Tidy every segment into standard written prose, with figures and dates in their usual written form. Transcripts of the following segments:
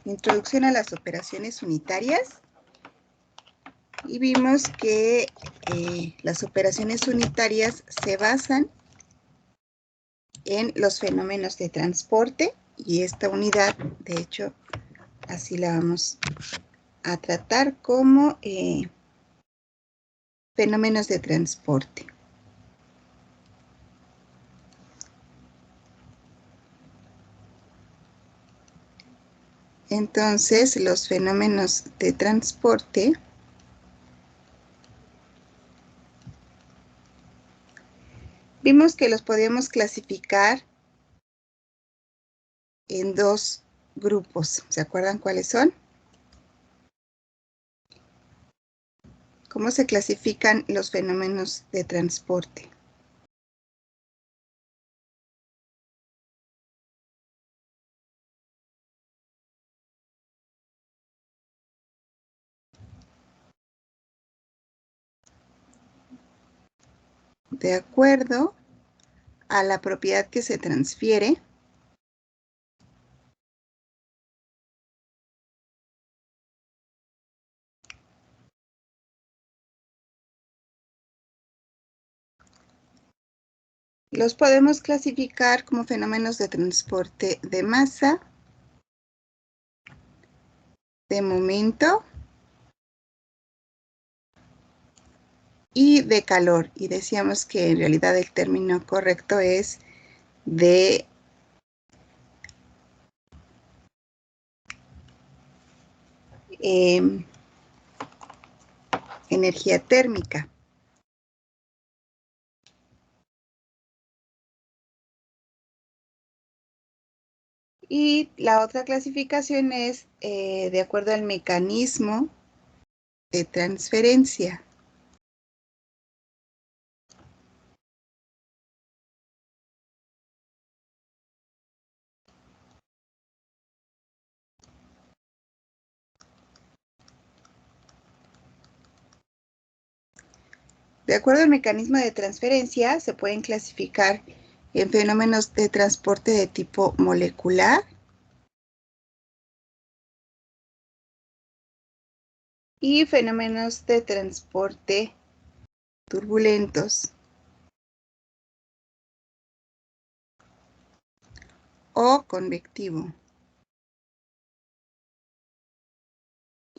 introducción a las operaciones unitarias y vimos que las operaciones unitarias se basan en los fenómenos de transporte y esta unidad, de hecho, así la vamos a tratar como fenómenos de transporte. Entonces, los fenómenos de transporte vimos que los podíamos clasificar en dos grupos. ¿Se acuerdan cuáles son? ¿Cómo se clasifican los fenómenos de transporte? De acuerdo a la propiedad que se transfiere los podemos clasificar como fenómenos de transporte de masa, de momento y de calor. Y decíamos que en realidad el término correcto es de energía térmica. Y la otra clasificación es de acuerdo al mecanismo de transferencia. De acuerdo al mecanismo de transferencia, se pueden clasificar en fenómenos de transporte de tipo molecular y fenómenos de transporte turbulentos o convectivo.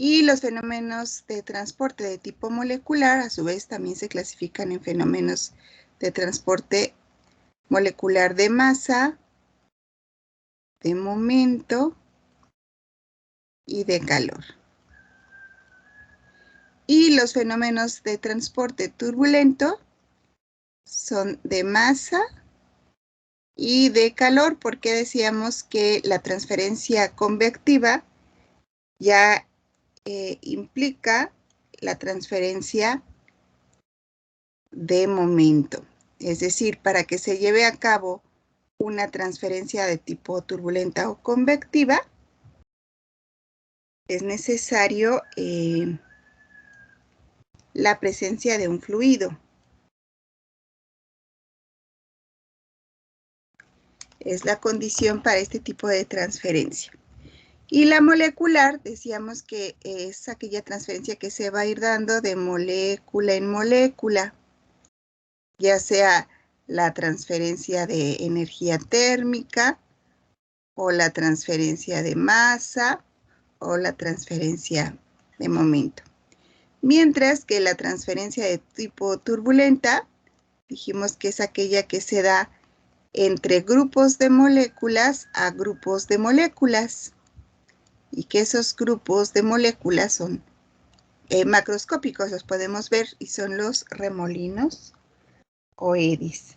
Y los fenómenos de transporte de tipo molecular, a su vez, también se clasifican en fenómenos de transporte molecular de masa, de momento y de calor. Y los fenómenos de transporte turbulento son de masa y de calor, porque decíamos que la transferencia convectiva ya implica la transferencia de momento. Es decir, para que se lleve a cabo una transferencia de tipo turbulenta o convectiva, es necesario la presencia de un fluido. Es la condición para este tipo de transferencia. Y la molecular, decíamos que es aquella transferencia que se va a ir dando de molécula en molécula, ya sea la transferencia de energía térmica, o la transferencia de masa, o la transferencia de momento. Mientras que la transferencia de tipo turbulenta, dijimos que es aquella que se da entre grupos de moléculas a grupos de moléculas, y que esos grupos de moléculas son macroscópicos, los podemos ver, y son los remolinos o eddies.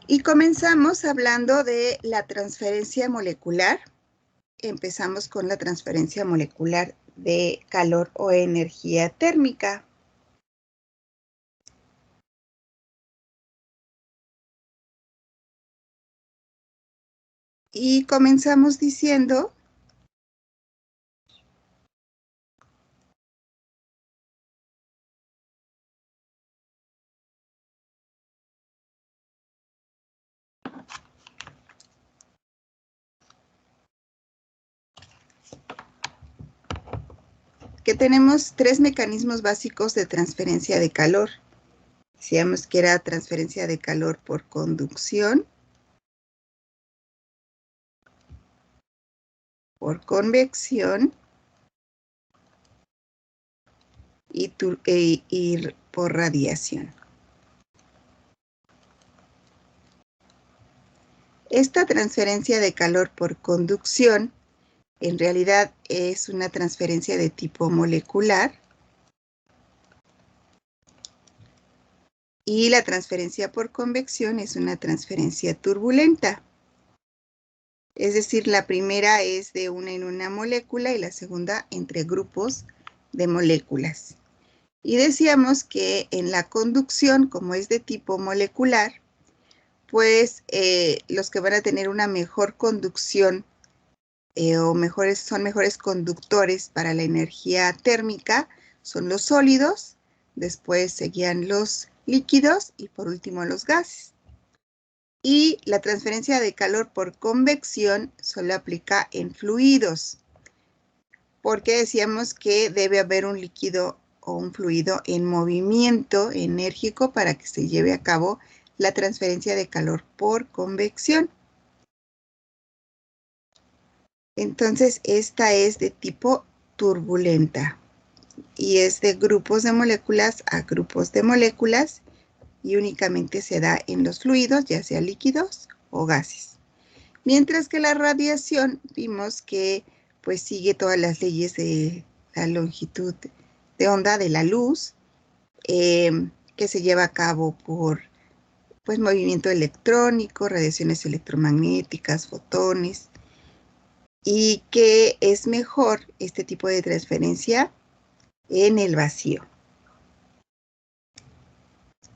Y comenzamos hablando de la transferencia molecular. Empezamos con la transferencia molecular de calor o energía térmica. Y comenzamos diciendo que tenemos tres mecanismos básicos de transferencia de calor. Decíamos que era transferencia de calor por conducción, por convección y por radiación. Esta transferencia de calor por conducción en realidad es una transferencia de tipo molecular y la transferencia por convección es una transferencia turbulenta. Es decir, la primera es de una en una molécula y la segunda entre grupos de moléculas. Y decíamos que en la conducción, como es de tipo molecular, pues los que van a tener una mejor conducción son mejores conductores para la energía térmica son los sólidos, después seguían los líquidos y por último los gases. Y la transferencia de calor por convección solo aplica en fluidos, porque decíamos que debe haber un líquido o un fluido en movimiento enérgico para que se lleve a cabo la transferencia de calor por convección. Entonces, esta es de tipo turbulenta y es de grupos de moléculas a grupos de moléculas y únicamente se da en los fluidos, ya sea líquidos o gases. Mientras que la radiación vimos que pues sigue todas las leyes de la longitud de onda de la luz, que se lleva a cabo por pues, movimiento electrónico, radiaciones electromagnéticas, fotones, y que es mejor este tipo de transferencia en el vacío.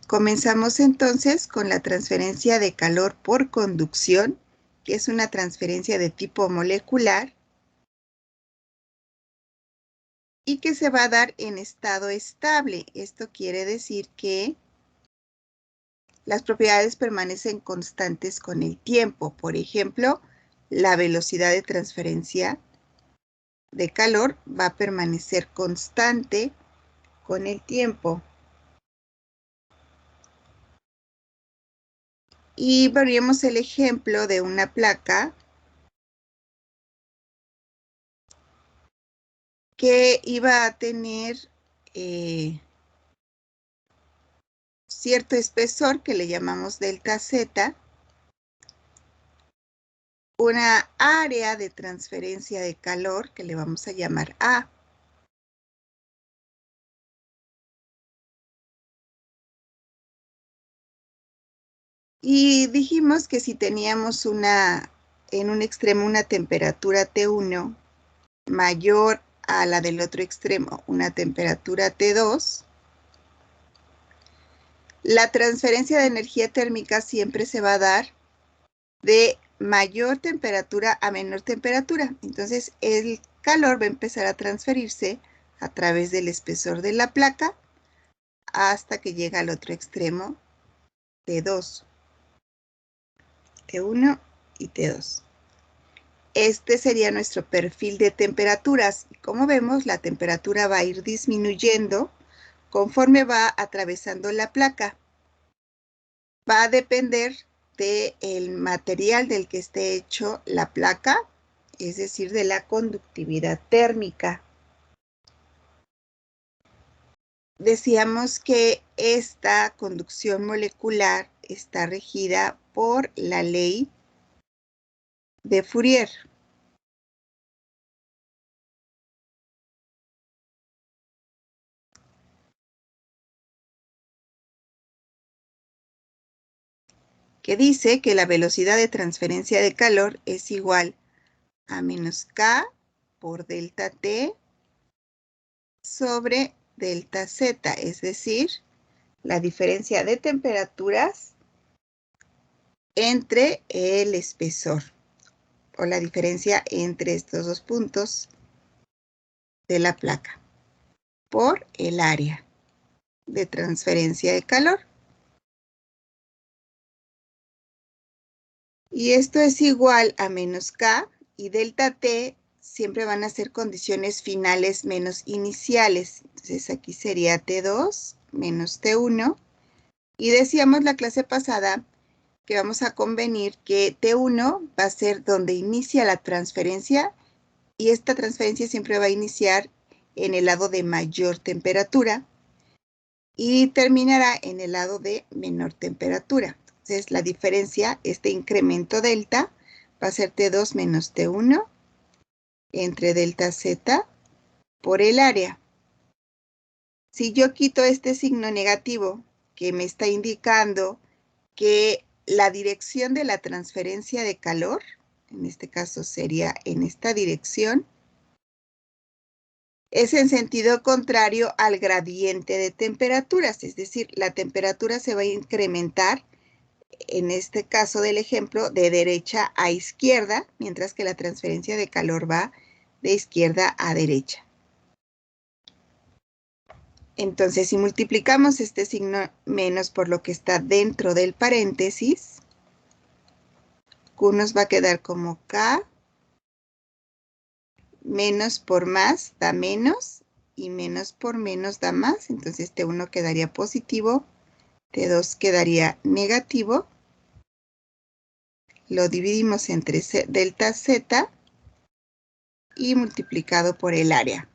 Comenzamos entonces con la transferencia de calor por conducción, que es una transferencia de tipo molecular y que se va a dar en estado estable. Esto quiere decir que las propiedades permanecen constantes con el tiempo. Por ejemplo, la velocidad de transferencia de calor va a permanecer constante con el tiempo. Y veríamos el ejemplo de una placa que iba a tener cierto espesor que le llamamos delta Z, una área de transferencia de calor que le vamos a llamar A. Y dijimos que si teníamos en un extremo una temperatura T1 mayor a la del otro extremo, una temperatura T2, la transferencia de energía térmica siempre se va a dar de mayor temperatura a menor temperatura. Entonces, el calor va a empezar a transferirse a través del espesor de la placa hasta que llega al otro extremo, T2, T1 y T2. Este sería nuestro perfil de temperaturas. Como vemos, la temperatura va a ir disminuyendo conforme va atravesando la placa. Va a depender del material del que esté hecho la placa, es decir, de la conductividad térmica. Decíamos que esta conducción molecular está regida por la ley de Fourier. Que dice que la velocidad de transferencia de calor es igual a menos K por delta T sobre delta Z, es decir, la diferencia de temperaturas entre el espesor, o la diferencia entre estos dos puntos de la placa, por el área de transferencia de calor. Y esto es igual a menos K y delta T siempre van a ser condiciones finales menos iniciales. Entonces aquí sería T2 menos T1. Y decíamos la clase pasada que vamos a convenir que T1 va a ser donde inicia la transferencia y esta transferencia siempre va a iniciar en el lado de mayor temperatura y terminará en el lado de menor temperatura. Entonces la diferencia, este incremento delta, va a ser T2 menos T1 entre delta Z por el área. Si yo quito este signo negativo que me está indicando que la dirección de la transferencia de calor, en este caso sería en esta dirección, es en sentido contrario al gradiente de temperaturas, es decir, la temperatura se va a incrementar, en este caso del ejemplo, de derecha a izquierda, mientras que la transferencia de calor va de izquierda a derecha. Entonces, si multiplicamos este signo menos por lo que está dentro del paréntesis, Q nos va a quedar como K, menos por más da menos, y menos por menos da más. Entonces, T1 quedaría positivo, T2 quedaría negativo. Lo dividimos entre delta Z y multiplicado por el área.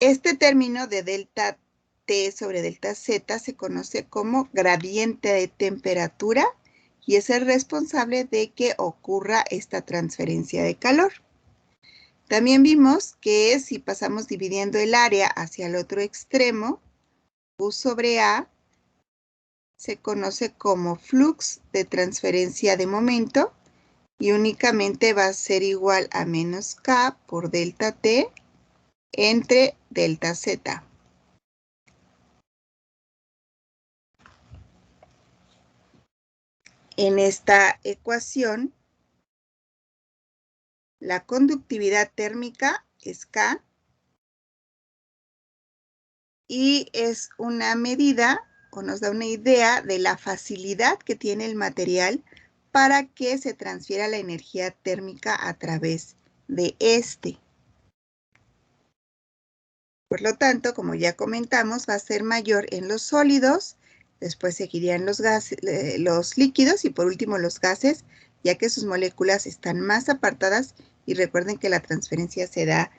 Este término de delta T sobre delta Z se conoce como gradiente de temperatura y es el responsable de que ocurra esta transferencia de calor. También vimos que si pasamos dividiendo el área hacia el otro extremo, U sobre A se conoce como flux de transferencia de momento y únicamente va a ser igual a menos K por delta T entre delta Z. En esta ecuación, la conductividad térmica es K y es una medida o nos da una idea de la facilidad que tiene el material para que se transfiera la energía térmica a través de este. Por lo tanto, como ya comentamos, va a ser mayor en los sólidos, después seguirían los líquidos y por último los gases, ya que sus moléculas están más apartadas y recuerden que la transferencia se da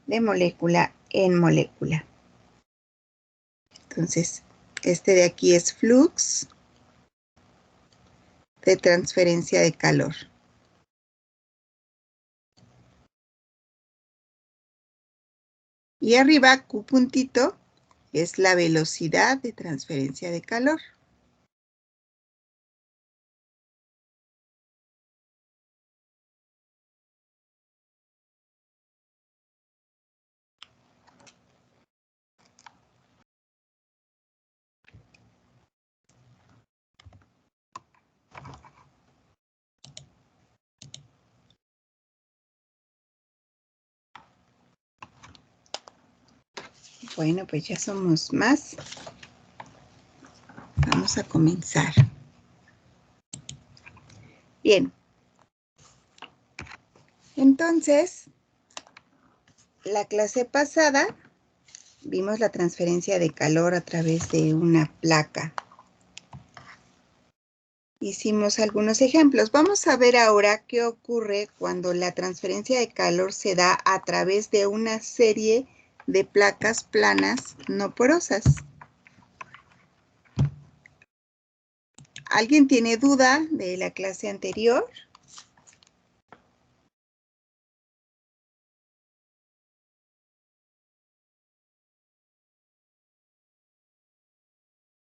de molécula en molécula. Entonces, este de aquí es flux de transferencia de calor. Y arriba, Q puntito, es la velocidad de transferencia de calor. Bueno, pues ya somos más. Vamos a comenzar. Bien. Entonces, la clase pasada vimos la transferencia de calor a través de una placa. Hicimos algunos ejemplos. Vamos a ver ahora qué ocurre cuando la transferencia de calor se da a través de una serie de placas planas no porosas. ¿Alguien tiene duda de la clase anterior?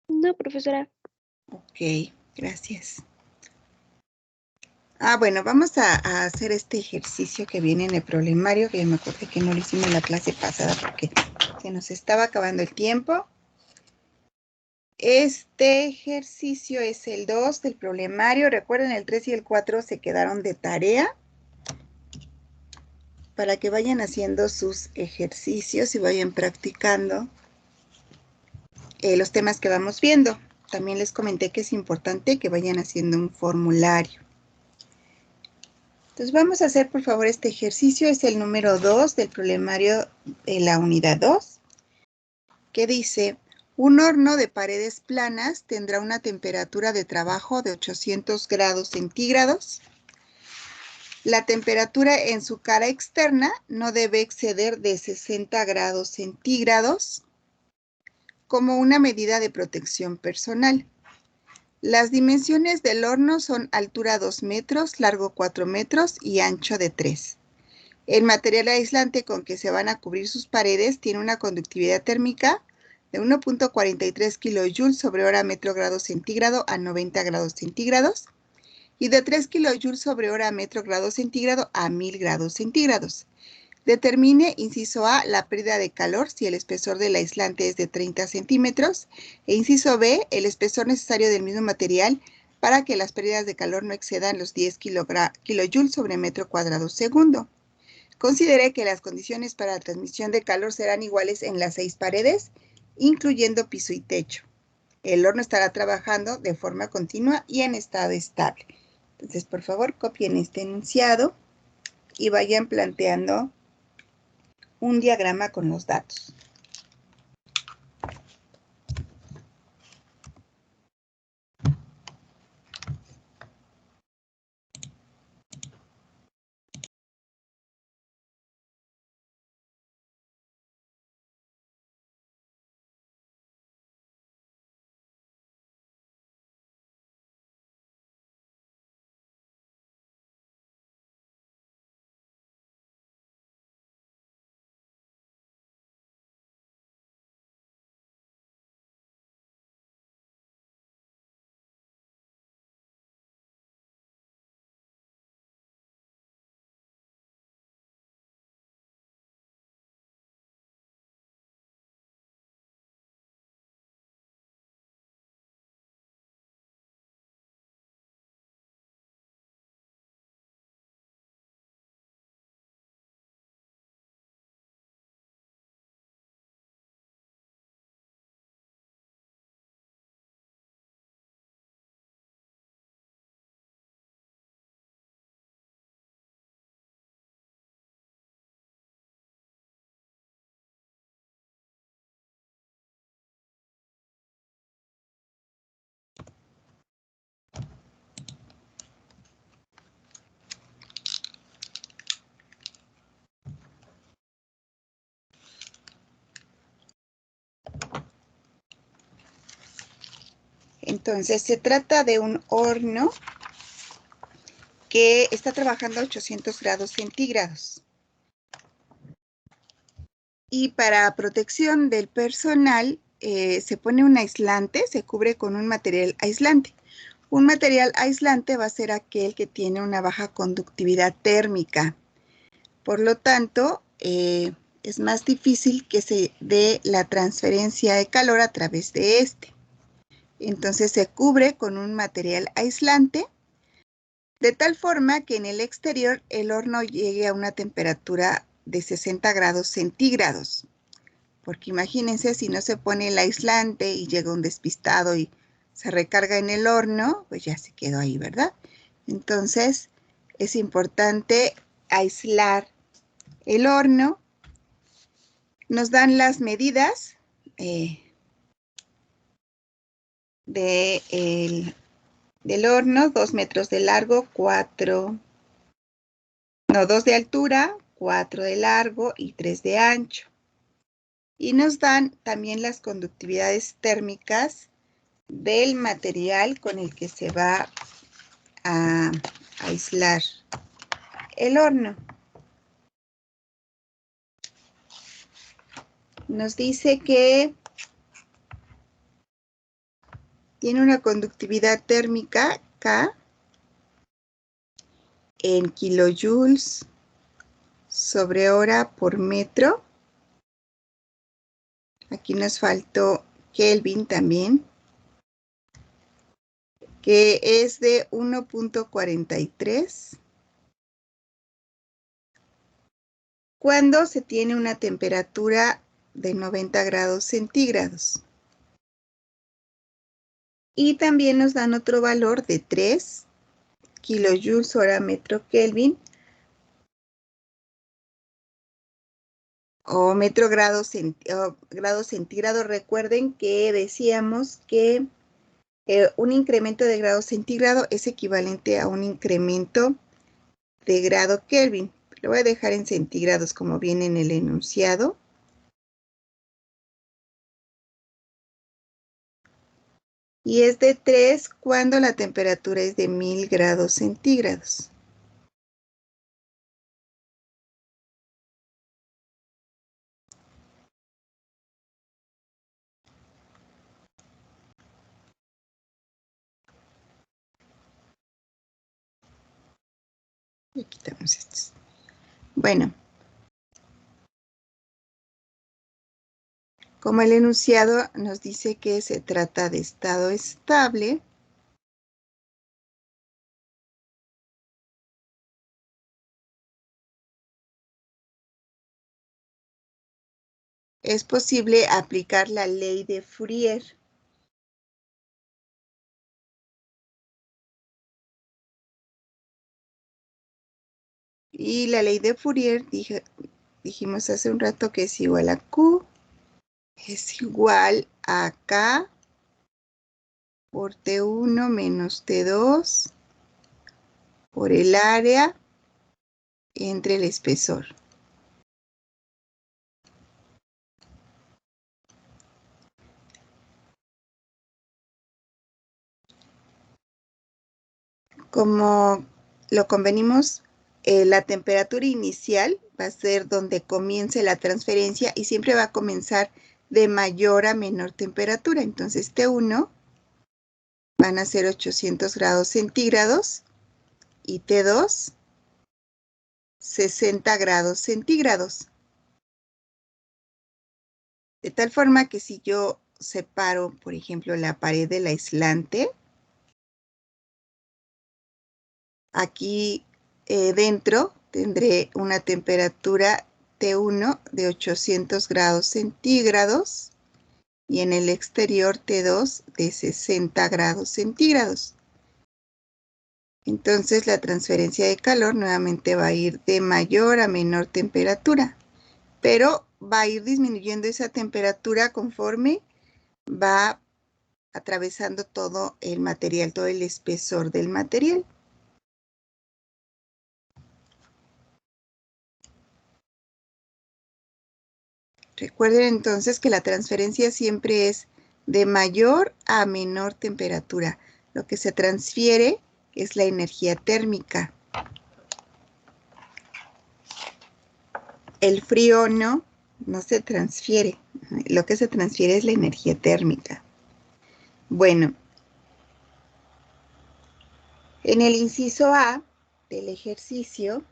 No, profesora. Ok, gracias. Bueno, vamos a hacer este ejercicio que viene en el problemario, que ya me acordé que no lo hicimos en la clase pasada porque se nos estaba acabando el tiempo. Este ejercicio es el 2 del problemario. Recuerden, el 3 y el 4 se quedaron de tarea para que vayan haciendo sus ejercicios y vayan practicando los temas que vamos viendo. También les comenté que es importante que vayan haciendo un formulario. Entonces vamos a hacer por favor este ejercicio, es el número 2 del problemario de la unidad 2, que dice, un horno de paredes planas tendrá una temperatura de trabajo de 800 grados centígrados. La temperatura en su cara externa no debe exceder de 60 grados centígrados como una medida de protección personal. Las dimensiones del horno son altura 2 metros, largo 4 metros y ancho de 3. El material aislante con que se van a cubrir sus paredes tiene una conductividad térmica de 1.43 kilojoules sobre hora metro grado centígrado a 90 grados centígrados y de 3 kilojoules sobre hora metro grado centígrado a 1000 grados centígrados. Determine, inciso A, la pérdida de calor si el espesor del aislante es de 30 centímetros e inciso B, el espesor necesario del mismo material para que las pérdidas de calor no excedan los 10 kilojoules sobre metro cuadrado segundo. Considere que las condiciones para la transmisión de calor serán iguales en las 6 paredes, incluyendo piso y techo. El horno estará trabajando de forma continua y en estado estable. Entonces, por favor, copien este enunciado y vayan planteando un diagrama con los datos. Entonces, se trata de un horno que está trabajando a 800 grados centígrados. Y para protección del personal, se pone un aislante, se cubre con un material aislante. Un material aislante va a ser aquel que tiene una baja conductividad térmica. Por lo tanto, es más difícil que se dé la transferencia de calor a través de este. Entonces se cubre con un material aislante, de tal forma que en el exterior el horno llegue a una temperatura de 60 grados centígrados. Porque imagínense si no se pone el aislante y llega un despistado y se recarga en el horno, pues ya se quedó ahí, ¿verdad? Entonces es importante aislar el horno. Nos dan las medidas del horno, 2 metros de largo, 2 de altura, 4 de largo y 3 de ancho. Y nos dan también las conductividades térmicas del material con el que se va a aislar el horno. Nos dice que tiene una conductividad térmica K en kilojoules sobre hora por metro. Aquí nos faltó Kelvin también, que es de 1.43 cuando se tiene una temperatura de 90 grados centígrados. Y también nos dan otro valor de 3 kilojoules hora metro Kelvin o metro grado, grado centígrado. Recuerden que decíamos que un incremento de grado centígrado es equivalente a un incremento de grado Kelvin. Lo voy a dejar en centígrados como viene en el enunciado. Y es de 3 cuando la temperatura es de 1000 grados centígrados. Y quitamos estos. Bueno, como el enunciado nos dice que se trata de estado estable, es posible aplicar la ley de Fourier. Y la ley de Fourier, dijimos hace un rato que es igual a Q, es igual a K por T1 menos T2 por el área entre el espesor. Como lo convenimos, la temperatura inicial va a ser donde comience la transferencia y siempre va a comenzar de mayor a menor temperatura. Entonces T1 van a ser 800 grados centígrados y T2 60 grados centígrados. De tal forma que si yo separo, por ejemplo, la pared del aislante, aquí dentro tendré una temperatura T1 de 800 grados centígrados y en el exterior T2 de 60 grados centígrados. Entonces la transferencia de calor nuevamente va a ir de mayor a menor temperatura, pero va a ir disminuyendo esa temperatura conforme va atravesando todo el material, todo el espesor del material. Recuerden entonces que la transferencia siempre es de mayor a menor temperatura. Lo que se transfiere es la energía térmica. El frío no se transfiere. Lo que se transfiere es la energía térmica. Bueno, en el inciso A del ejercicio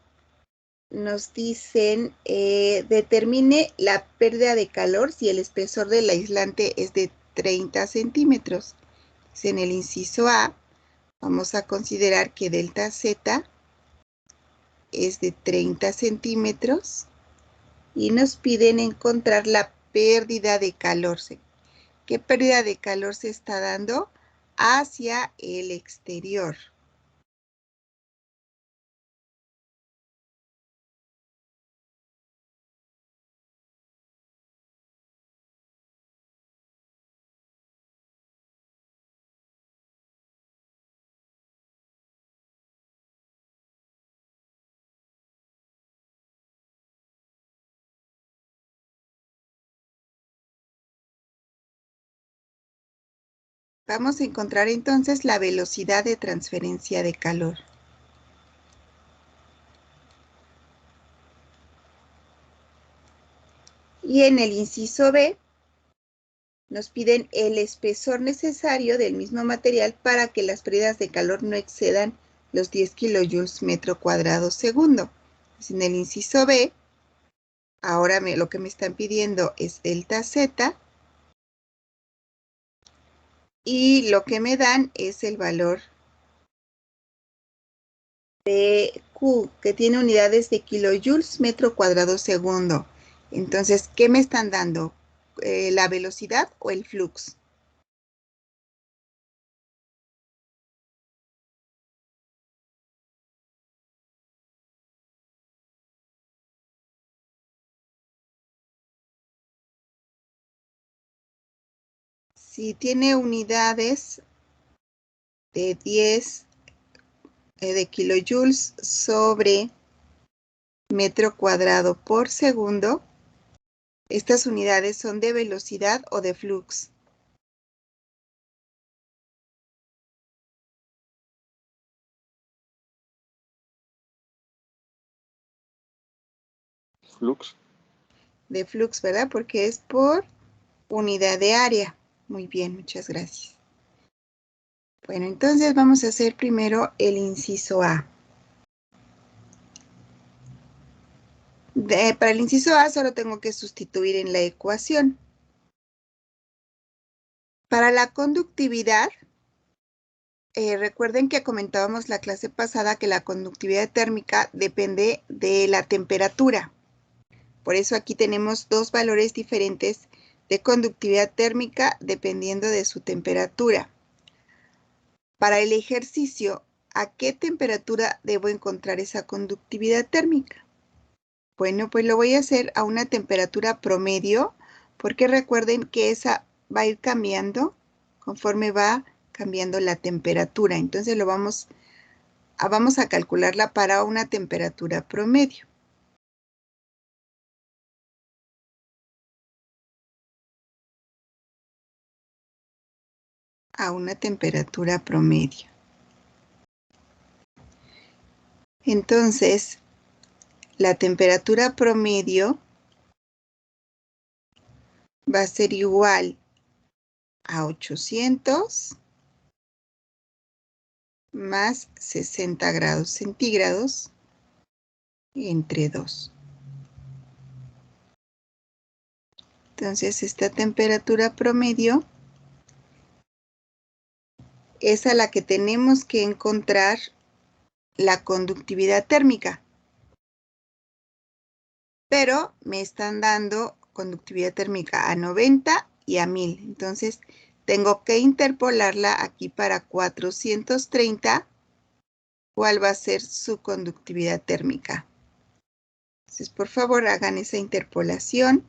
nos dicen determine la pérdida de calor si el espesor del aislante es de 30 centímetros. En el inciso A vamos a considerar que delta Z es de 30 centímetros y nos piden encontrar la pérdida de calor. ¿Qué pérdida de calor se está dando? Hacia el exterior. Vamos a encontrar entonces la velocidad de transferencia de calor. Y en el inciso B nos piden el espesor necesario del mismo material para que las pérdidas de calor no excedan los 10 kilojoules metro cuadrado segundo. Pues en el inciso B, ahora lo que me están pidiendo es delta Z y lo que me dan es el valor de Q, que tiene unidades de kilojoules metro cuadrado segundo. Entonces, ¿qué me están dando? ¿La velocidad o el flux? Si tiene unidades de 10 de kilojoules sobre metro cuadrado por segundo, estas unidades son de velocidad o de flux. Flux. De flux, ¿verdad? Porque es por unidad de área. Muy bien, muchas gracias. Bueno, entonces vamos a hacer primero el inciso A. Para el inciso A solo tengo que sustituir en la ecuación. Para la conductividad, recuerden que comentábamos la clase pasada que la conductividad térmica depende de la temperatura. Por eso aquí tenemos dos valores diferentes de conductividad térmica dependiendo de su temperatura. Para el ejercicio, ¿a qué temperatura debo encontrar esa conductividad térmica? Bueno, pues lo voy a hacer a una temperatura promedio, porque recuerden que esa va a ir cambiando conforme va cambiando la temperatura. Entonces vamos a calcularla para una temperatura promedio. A una temperatura promedio. Entonces, la temperatura promedio va a ser igual a 800 más 60 grados centígrados entre 2. Entonces, esta temperatura promedio es a la que tenemos que encontrar la conductividad térmica. Pero me están dando conductividad térmica a 90 y a 1000. Entonces, tengo que interpolarla aquí para 430. ¿Cuál va a ser su conductividad térmica? Entonces, por favor, hagan esa interpolación.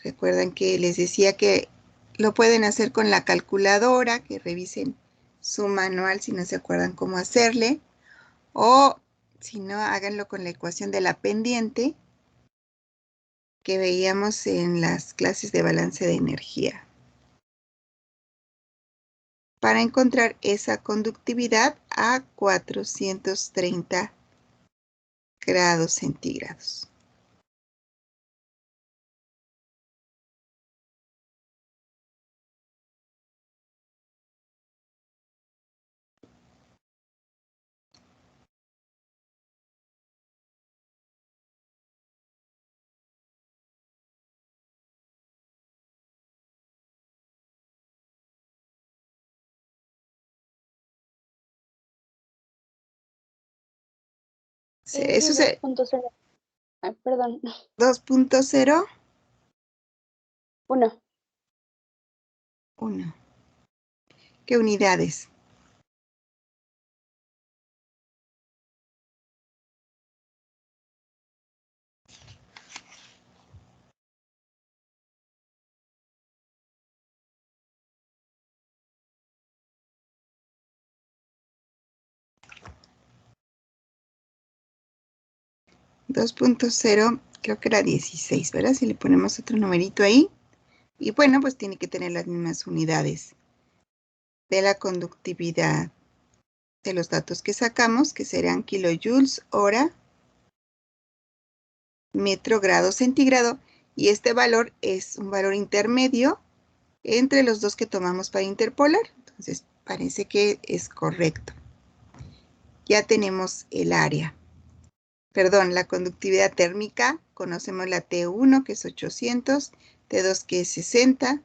Recuerden que les decía que lo pueden hacer con la calculadora, que revisen su manual si no se acuerdan cómo hacerle. O si no, háganlo con la ecuación de la pendiente que veíamos en las clases de balance de energía. Para encontrar esa conductividad a 430 grados centígrados. Eso es 2.0. Perdón. 2.0. 1. 1. ¿Qué unidades? .0, creo que era 16, ¿verdad? Si le ponemos otro numerito ahí. Y bueno, pues tiene que tener las mismas unidades de la conductividad de los datos que sacamos, que serán kilojoules hora, metro grado centígrado. Y este valor es un valor intermedio entre los dos que tomamos para interpolar. Entonces, parece que es correcto. Ya tenemos el área. Perdón, la conductividad térmica. Conocemos la T1, que es 800, T2, que es 60.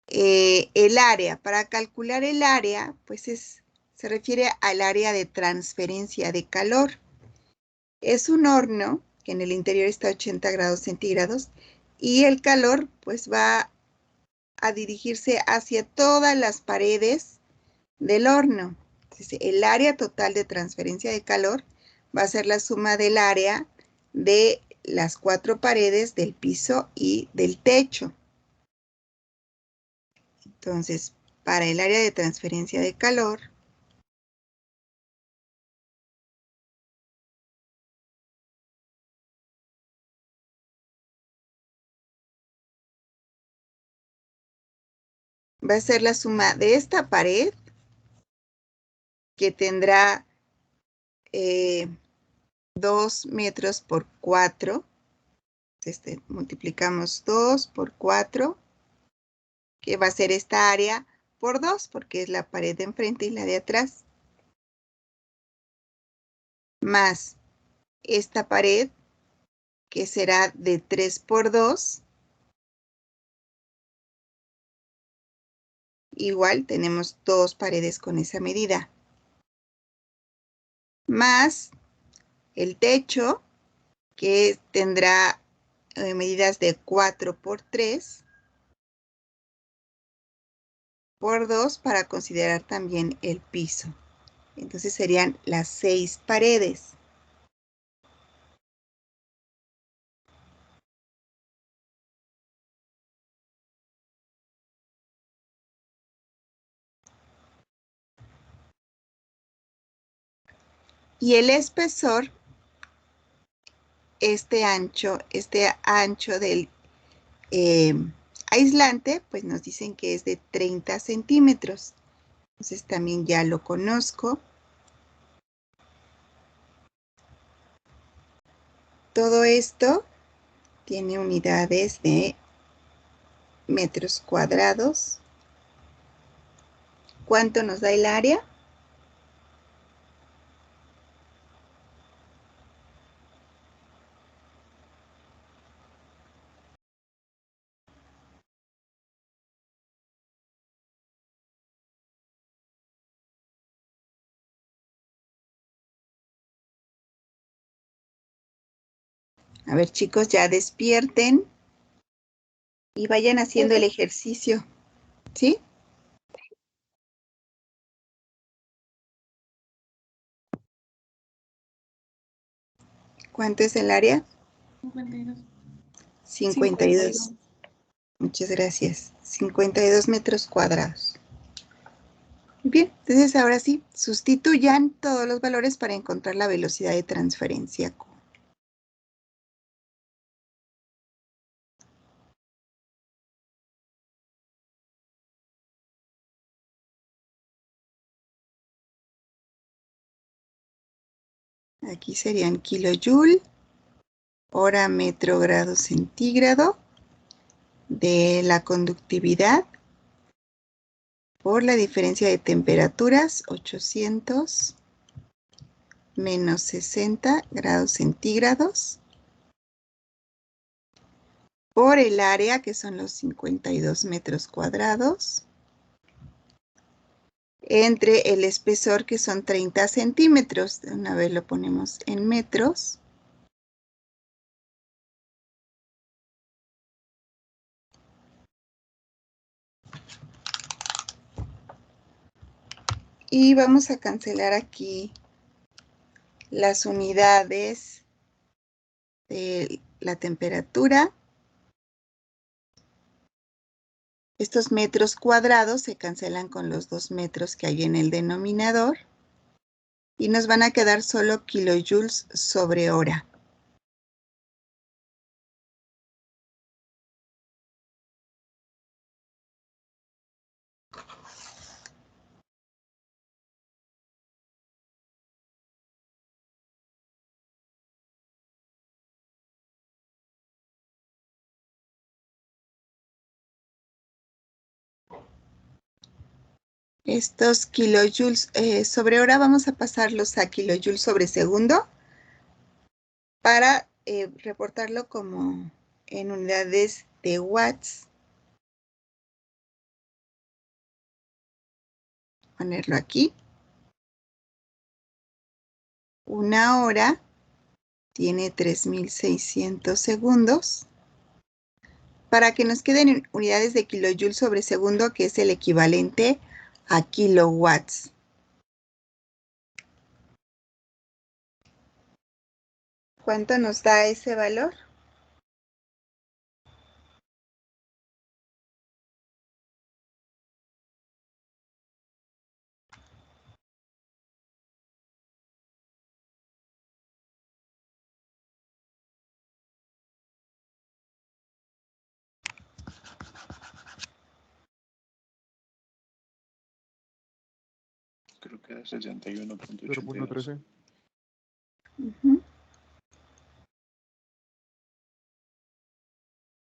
El área, para calcular el área, pues se refiere al área de transferencia de calor. Es un horno que en el interior está a 80 grados centígrados y el calor pues va a dirigirse hacia todas las paredes del horno. Entonces, el área total de transferencia de calor va a ser la suma del área de las 4 paredes del piso y del techo. Entonces, para el área de transferencia de calor, va a ser la suma de esta pared, que tendrá 2 metros por 4. Multiplicamos 2 por 4, que va a ser esta área por 2, porque es la pared de enfrente y la de atrás. Más esta pared, que será de 3 por 2. Igual tenemos 2 paredes con esa medida. Más el techo, que tendrá medidas de 4 por 3 por 2 para considerar también el piso. Entonces serían las 6 paredes. Y el espesor, este ancho del aislante, pues nos dicen que es de 30 centímetros. Entonces también ya lo conozco. Todo esto tiene unidades de metros cuadrados. ¿Cuánto nos da el área? A ver, chicos, ya despierten y vayan haciendo el ejercicio, ¿sí? ¿Cuánto es el área? 52. 52. Muchas gracias. 52 metros cuadrados. Bien, entonces ahora sí, sustituyan todos los valores para encontrar la velocidad de transferencia. Aquí serían kilojoule, hora metro grado centígrado de la conductividad por la diferencia de temperaturas, 800 menos 60 grados centígrados, por el área, que son los 52 metros cuadrados, entre el espesor, que son 30 centímetros. De una vez lo ponemos en metros. Y vamos a cancelar aquí las unidades de la temperatura. Estos metros cuadrados se cancelan con los 2 metros que hay en el denominador. Y nos van a quedar solo kilojoules sobre hora. Estos kilojoules sobre hora vamos a pasarlos a kilojoules sobre segundo para reportarlo como en unidades de watts. Ponerlo aquí. Una hora tiene 3600 segundos. Para que nos queden en unidades de kilojoules sobre segundo, que es el equivalente a kilowatts. ¿Cuánto nos da ese valor? Creo que era 61.82.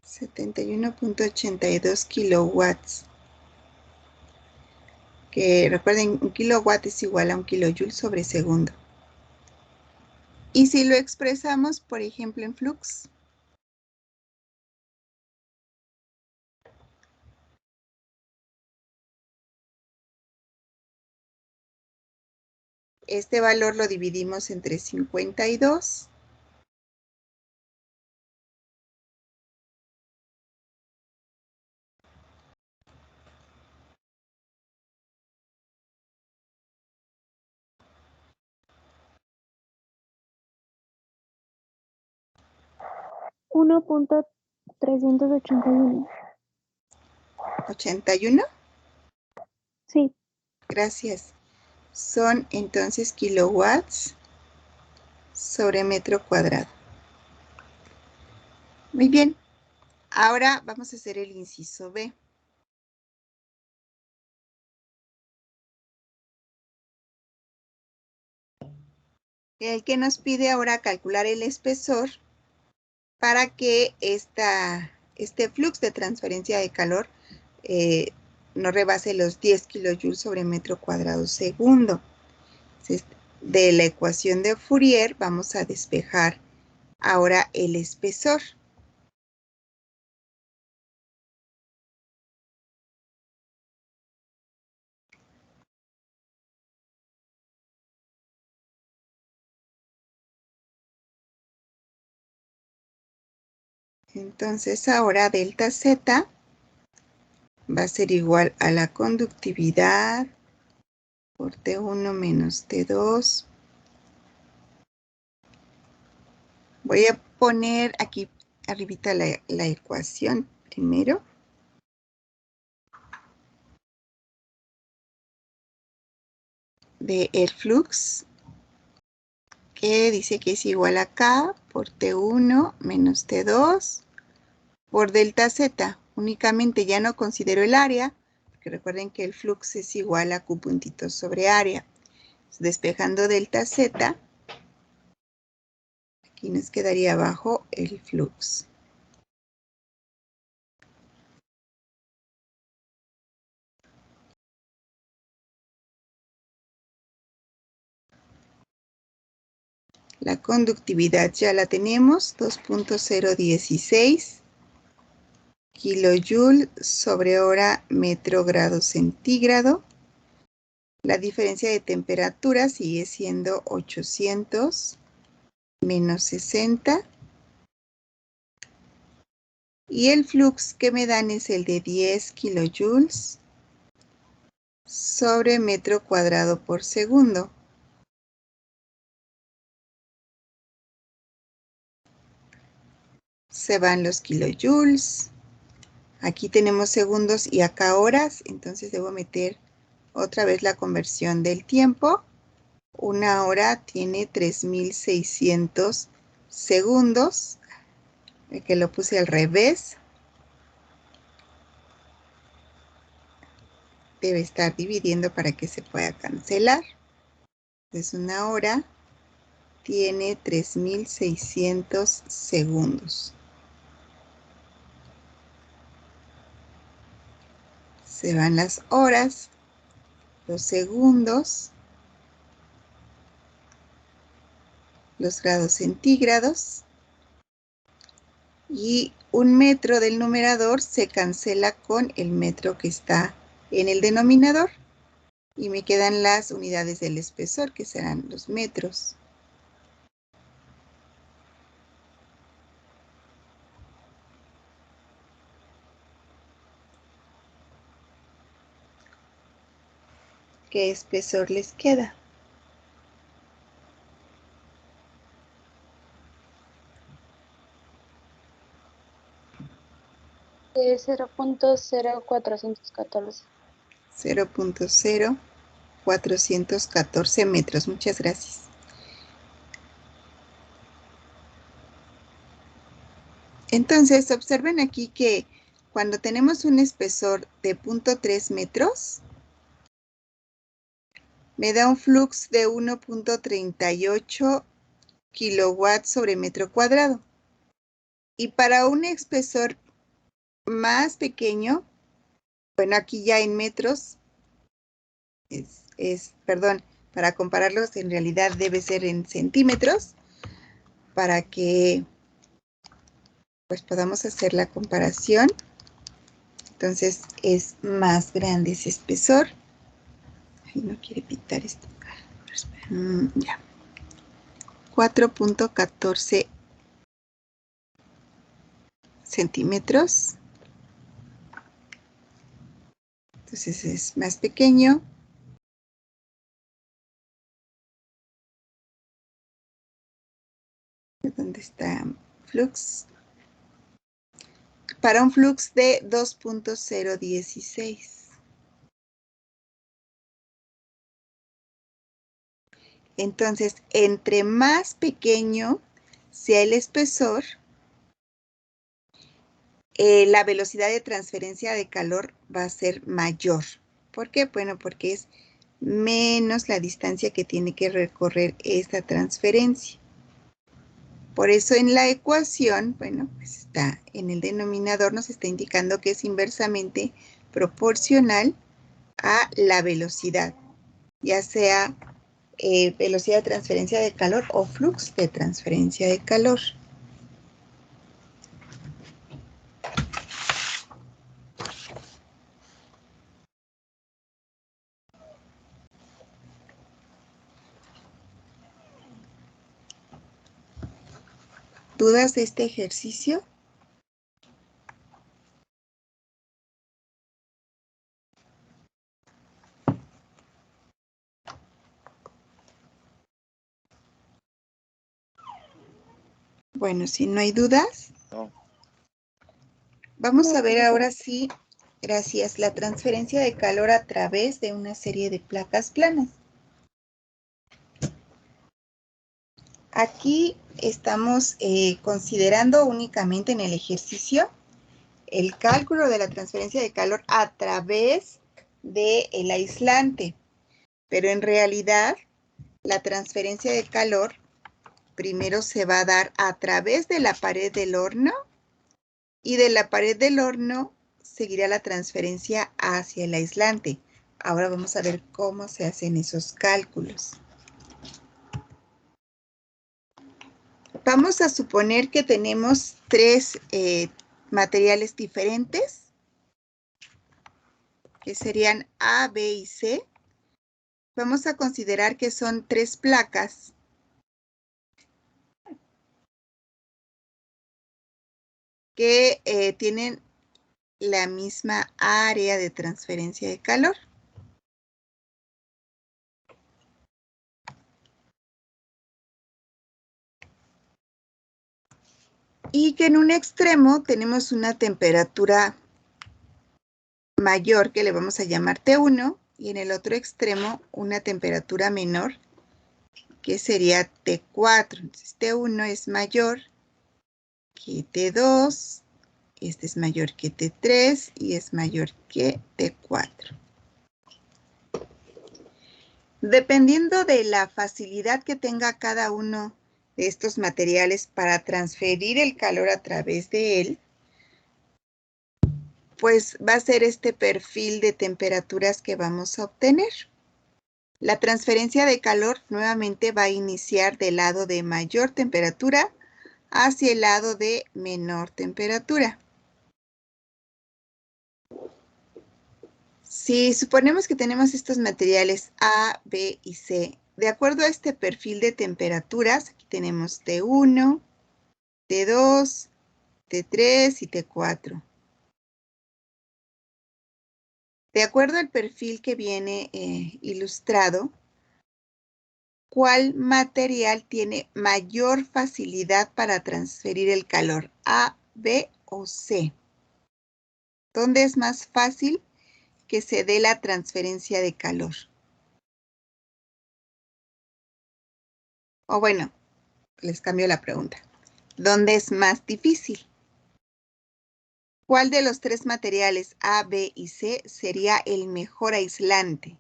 71.82 kilowatts. Que recuerden, un kilowatt es igual a un kilojoule sobre segundo. Y si lo expresamos, por ejemplo, en flux, este valor lo dividimos entre 52. $1.381. 81. Sí. Gracias. Son entonces kilowatts sobre metro cuadrado. Muy bien. Ahora vamos a hacer el inciso B. El que nos pide ahora calcular el espesor para que este flux de transferencia de calor no rebase los 10 kilojoules sobre metro cuadrado segundo. Entonces, de la ecuación de Fourier vamos a despejar ahora el espesor. Entonces ahora delta Z va a ser igual a la conductividad por T1 menos T2. Voy a poner aquí arribita la ecuación primero. De el flux, que dice que es igual a K por T1 menos T2 por delta Z. Únicamente ya no considero el área, porque recuerden que el flux es igual a Q puntitos sobre área. Despejando delta Z, aquí nos quedaría abajo el flux. La conductividad ya la tenemos, 2.016 kilojoule sobre hora metro grado centígrado. La diferencia de temperatura sigue siendo 800 menos 60. Y el flux que me dan es el de 10 kilojoules sobre metro cuadrado por segundo. Se van los kilojoules. Aquí tenemos segundos y acá horas, entonces debo meter otra vez la conversión del tiempo. Una hora tiene 3600 segundos, que lo puse al revés. Debe estar dividiendo para que se pueda cancelar. Entonces una hora tiene 3600 segundos. Se van las horas, los segundos, los grados centígrados, y un metro del numerador se cancela con el metro que está en el denominador, y me quedan las unidades del espesor, que serán los metros. ¿Qué espesor les queda? 0.0414. 0.0414 metros. Muchas gracias. Entonces, observen aquí que cuando tenemos un espesor de 0.3 metros, me da un flux de 1.38 kilowatts sobre metro cuadrado. Y para un espesor más pequeño, bueno, aquí ya en metros, perdón, para compararlos en realidad debe ser en centímetros, para que pues podamos hacer la comparación. Entonces es más grande ese espesor. Ay, no quiere pitar esto. Ya. 4.14 centímetros. Entonces es más pequeño. ¿Dónde está flux? Para un flux de 2.016. Entonces, entre más pequeño sea el espesor, la velocidad de transferencia de calor va a ser mayor. ¿Por qué? Bueno, porque es menos la distancia que tiene que recorrer esta transferencia. Por eso en la ecuación, bueno, pues está en el denominador, nos está indicando que es inversamente proporcional a la velocidad, ya sea velocidad de transferencia de calor o flux de transferencia de calor. ¿Dudas de este ejercicio? Bueno, si no hay dudas, No. vamos a ver ahora sí, gracias, la transferencia de calor a través de una serie de placas planas. Aquí estamos considerando únicamente en el ejercicio el cálculo de la transferencia de calor a través del aislante. Pero en realidad, la transferencia de calor primero se va a dar a través de la pared del horno y de la pared del horno seguirá la transferencia hacia el aislante. Ahora vamos a ver cómo se hacen esos cálculos. Vamos a suponer que tenemos tres materiales diferentes, que serían A, B y C. Vamos a considerar que son tres placas que tienen la misma área de transferencia de calor. Y que en un extremo tenemos una temperatura mayor que le vamos a llamar T1 y en el otro extremo una temperatura menor que sería T4. Entonces T1 es mayor que T2, este es mayor que T3 y es mayor que T4. Dependiendo de la facilidad que tenga cada uno de estos materiales para transferir el calor a través de él, pues va a ser este perfil de temperaturas que vamos a obtener. La transferencia de calor nuevamente va a iniciar del lado de mayor temperatura hacia el lado de menor temperatura. Si suponemos que tenemos estos materiales A, B y C, de acuerdo a este perfil de temperaturas, aquí tenemos T1, T2, T3 y T4. De acuerdo al perfil que viene ilustrado, ¿cuál material tiene mayor facilidad para transferir el calor? ¿A, B o C? ¿Dónde es más fácil que se dé la transferencia de calor? O bueno, les cambio la pregunta. ¿Dónde es más difícil? ¿Cuál de los tres materiales A, B y C sería el mejor aislante?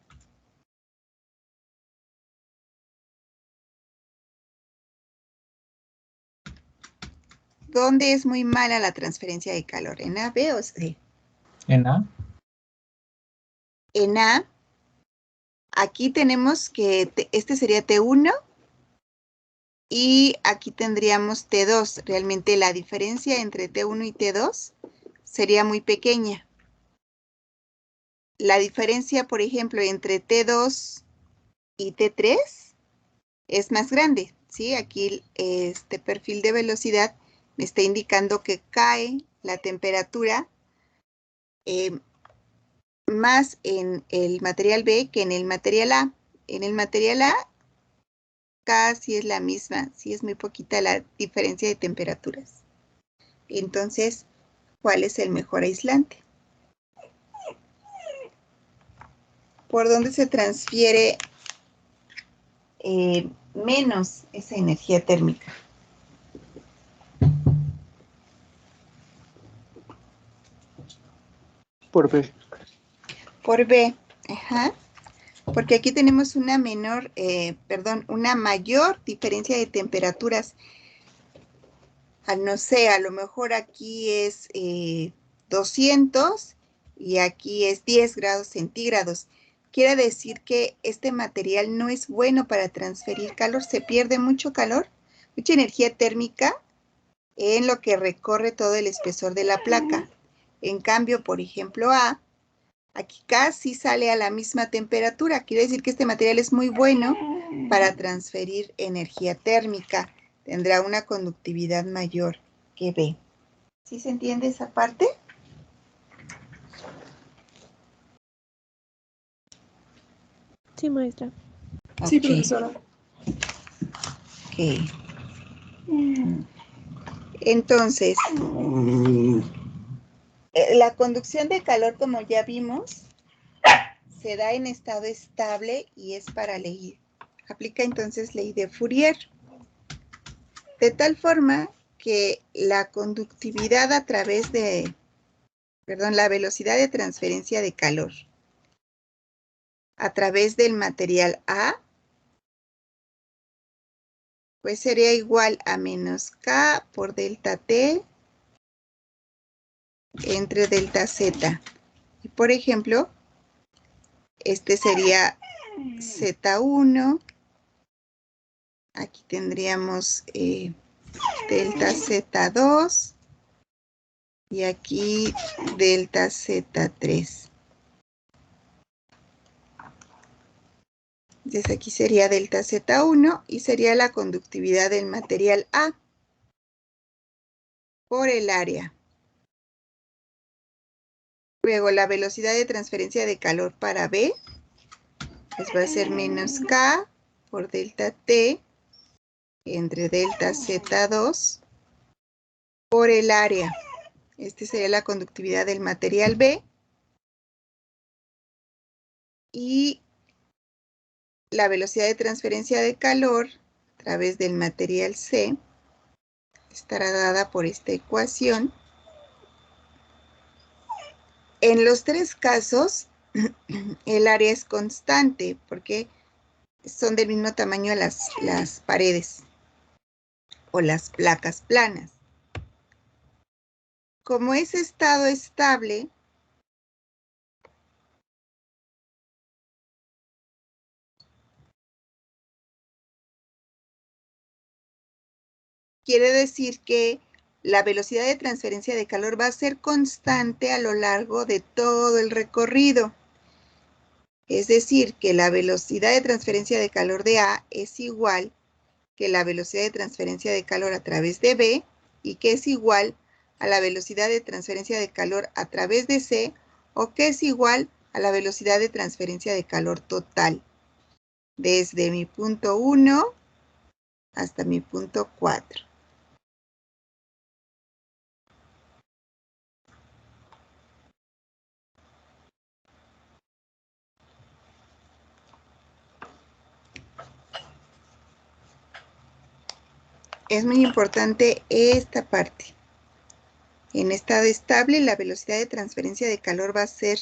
¿Dónde es muy mala la transferencia de calor? ¿En A, B o C? En A. En A, aquí tenemos que este sería T1 y aquí tendríamos T2. Realmente la diferencia entre T1 y T2 sería muy pequeña. La diferencia, por ejemplo, entre T2 y T3 es más grande, ¿sí? Aquí este perfil de velocidad me está indicando que cae la temperatura más en el material B que en el material A. En el material A casi es la misma, sí es muy poquita la diferencia de temperaturas. Entonces, ¿cuál es el mejor aislante? ¿Por dónde se transfiere menos esa energía térmica? Por B. Por B, ajá. Porque aquí tenemos una una mayor diferencia de temperaturas. No sé, a lo mejor aquí es 200 y aquí es 10 grados centígrados. Quiere decir que este material no es bueno para transferir calor, se pierde mucho calor, mucha energía térmica en lo que recorre todo el espesor de la placa. En cambio, por ejemplo, A, aquí casi sale a la misma temperatura. Quiere decir que este material es muy bueno para transferir energía térmica. Tendrá una conductividad mayor que B. ¿Sí se entiende esa parte? Sí, maestra. Sí, Ok. profesora. Ok. Entonces, la conducción de calor, como ya vimos, se da en estado estable y es para ley. Aplica entonces ley de Fourier. De tal forma que la conductividad a través de, la velocidad de transferencia de calor a través del material A, pues sería igual a menos K por delta T entre delta Z. Y por ejemplo, este sería Z1. Aquí tendríamos delta Z2 y aquí delta Z3. Entonces aquí sería delta Z1 y sería la conductividad del material A por el área. Luego la velocidad de transferencia de calor para B pues va a ser menos K por delta T entre delta Z2 por el área. Esta sería la conductividad del material B. Y la velocidad de transferencia de calor a través del material C estará dada por esta ecuación. En los tres casos, el área es constante porque son del mismo tamaño las paredes o las placas planas. Como es estado estable, quiere decir que la velocidad de transferencia de calor va a ser constante a lo largo de todo el recorrido. Es decir, que la velocidad de transferencia de calor de A es igual que la velocidad de transferencia de calor a través de B y que es igual a la velocidad de transferencia de calor a través de C o que es igual a la velocidad de transferencia de calor total desde mi punto 1 hasta mi punto 4. es muy importante esta parte. En estado estable, la velocidad de transferencia de calor va a ser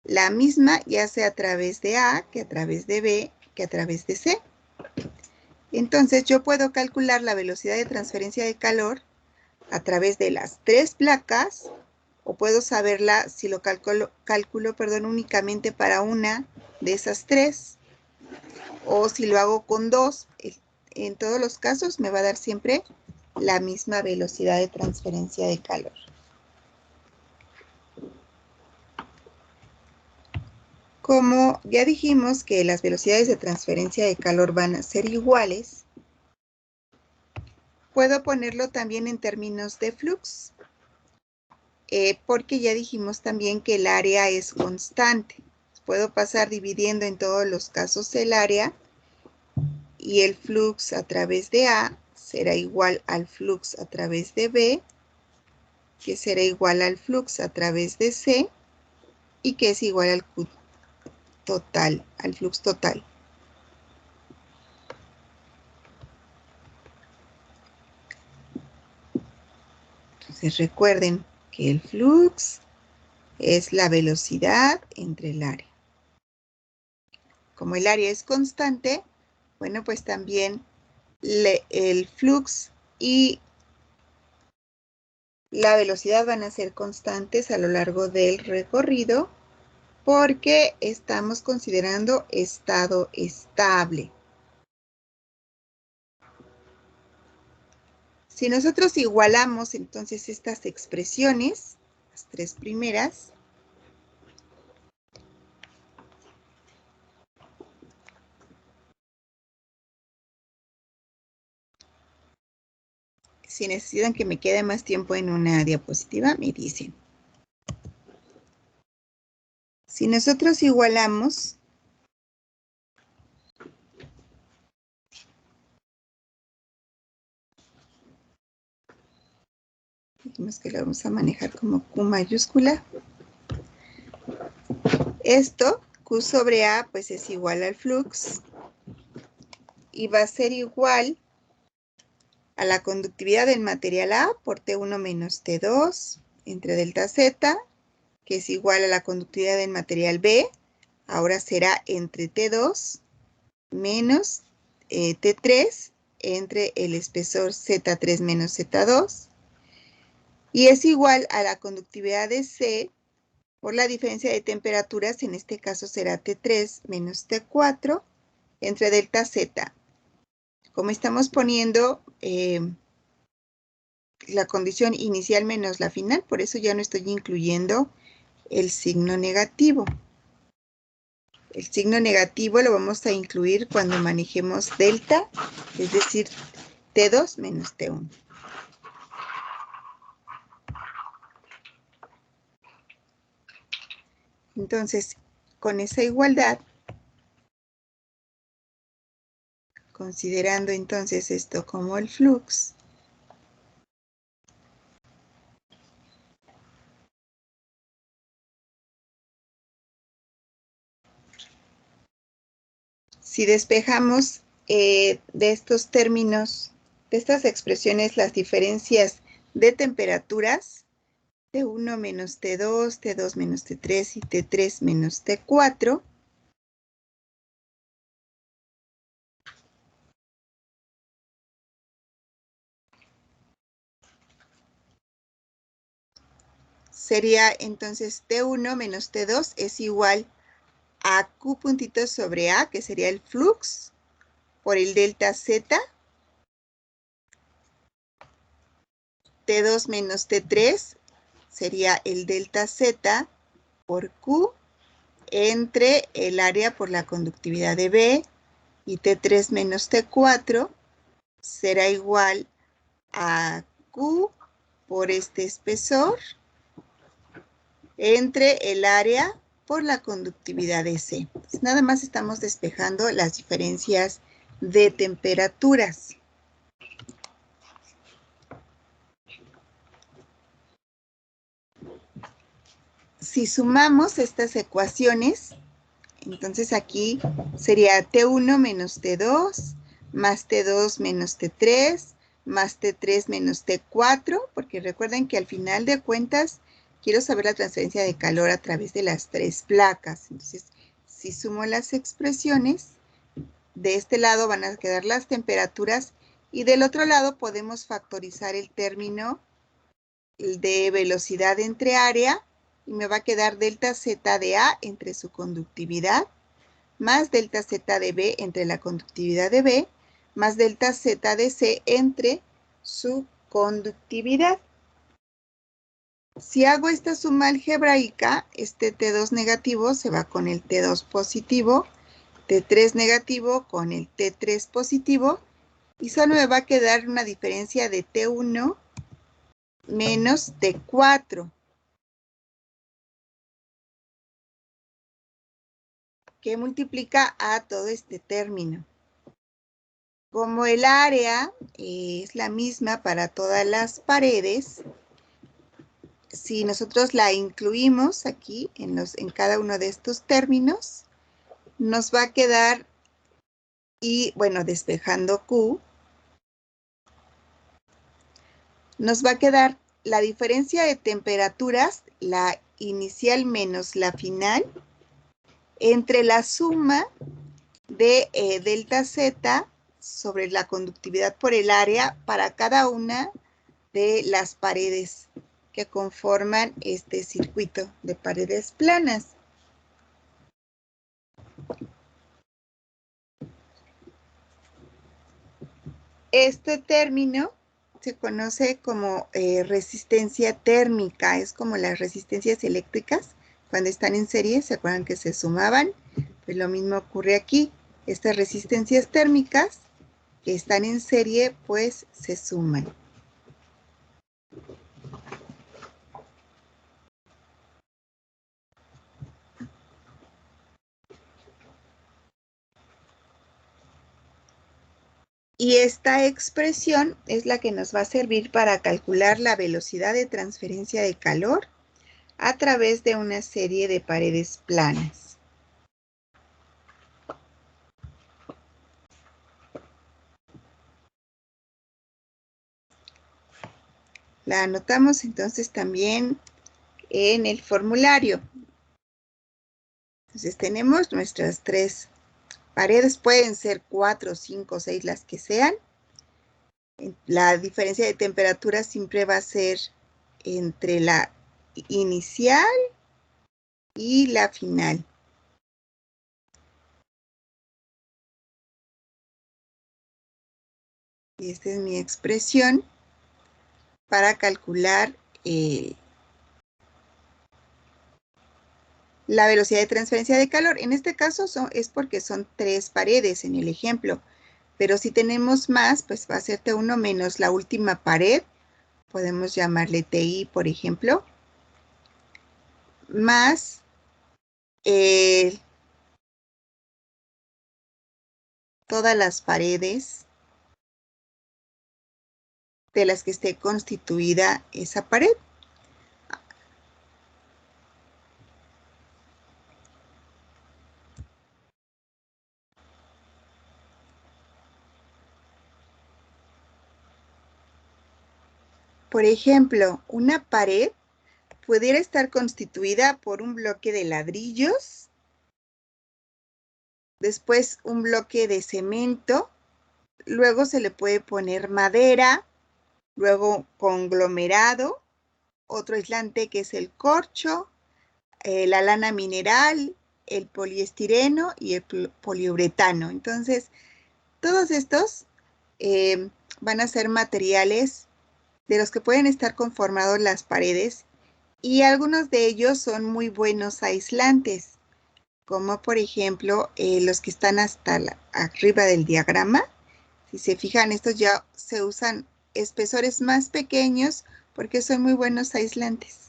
la misma, ya sea a través de A, que a través de B, que a través de C. Entonces, yo puedo calcular la velocidad de transferencia de calor a través de las 3 placas, o puedo saberla si lo calculo únicamente para una de esas 3, o si lo hago con 2. En todos los casos me va a dar siempre la misma velocidad de transferencia de calor. Como ya dijimos que las velocidades de transferencia de calor van a ser iguales, puedo ponerlo también en términos de flux, porque ya dijimos también que el área es constante. Puedo pasar dividiendo en todos los casos el área, y el flux a través de A será igual al flux a través de B, que será igual al flux a través de C, y que es igual al Q total, al flux total. Entonces recuerden que el flux es la velocidad entre el área. Como el área es constante, bueno, pues también el flux y la velocidad van a ser constantes a lo largo del recorrido, porque estamos considerando estado estable. Si nosotros igualamos entonces estas expresiones, las 3 primeras, si necesitan que me quede más tiempo en una diapositiva, me dicen. Si nosotros igualamos dijimos que lo vamos a manejar como Q mayúscula. Esto, Q sobre A, pues es igual al flux. Y va a ser igual a la conductividad del material A por T1 menos T2 entre delta Z, que es igual a la conductividad del material B. Ahora será entre T2 menos T3 entre el espesor Z3 menos Z2. Y es igual a la conductividad de C por la diferencia de temperaturas, en este caso será T3 menos T4 entre delta Z. Como estamos poniendo la condición inicial menos la final, por eso ya no estoy incluyendo el signo negativo. El signo negativo lo vamos a incluir cuando manejemos delta, es decir, T2 menos T1. Entonces, con esa igualdad, considerando entonces esto como el flux, si despejamos de estos términos, de estas expresiones, las diferencias de temperaturas, T1 menos T2, T2 menos T3 y T3 menos T4, sería entonces T1 menos T2 es igual a Q puntitos sobre A, que sería el flux, por el delta Z, T2 menos T3 sería el delta Z por Q entre el área por la conductividad de B, y T3 menos T4 será igual a Q por este espesor entre el área por la conductividad de C. Entonces, nada más estamos despejando las diferencias de temperaturas. Si sumamos estas ecuaciones, entonces aquí sería T1 menos T2 más T2 menos T3 más T3 menos T4, porque recuerden que al final de cuentas quiero saber la transferencia de calor a través de las tres placas. Entonces, si sumo las expresiones, de este lado van a quedar las temperaturas y del otro lado podemos factorizar el término de velocidad entre área y me va a quedar delta Z de A entre su conductividad más delta Z de B entre la conductividad de B más delta Z de C entre su conductividad. Si hago esta suma algebraica, este T2 negativo se va con el T2 positivo, T3 negativo con el T3 positivo, y solo me va a quedar una diferencia de T1 menos T4, que multiplica a todo este término. Como el área es la misma para todas las paredes, si nosotros la incluimos aquí en cada uno de estos términos, nos va a quedar, y bueno, despejando Q, nos va a quedar la diferencia de temperaturas, la inicial menos la final, entre la suma de delta Z sobre la conductividad por el área para cada una de las paredes que conforman este circuito de paredes planas. Este término se conoce como resistencia térmica, es como las resistencias eléctricas cuando están en serie, ¿se acuerdan que se sumaban? Pues lo mismo ocurre aquí, estas resistencias térmicas que están en serie, pues se suman. Y esta expresión es la que nos va a servir para calcular la velocidad de transferencia de calor a través de una serie de paredes planas. La anotamos entonces también en el formulario. Entonces tenemos nuestras tres paredes, pueden ser 4, 5, 6, las que sean. La diferencia de temperatura siempre va a ser entre la inicial y la final. Y esta es mi expresión para calcular la velocidad de transferencia de calor. En este caso es porque son tres paredes en el ejemplo, pero si tenemos más, pues va a ser T1 menos la última pared, podemos llamarle TI, por ejemplo, más todas las paredes de las que esté constituida esa pared. Por ejemplo, una pared pudiera estar constituida por un bloque de ladrillos, después un bloque de cemento, luego se le puede poner madera, luego conglomerado, otro aislante que es el corcho, la lana mineral, el poliestireno y el poliuretano. Entonces, todos estos van a ser materiales de los que pueden estar conformados las paredes y algunos de ellos son muy buenos aislantes, como por ejemplo los que están hasta arriba del diagrama. Si se fijan, estos ya se usan espesores más pequeños porque son muy buenos aislantes.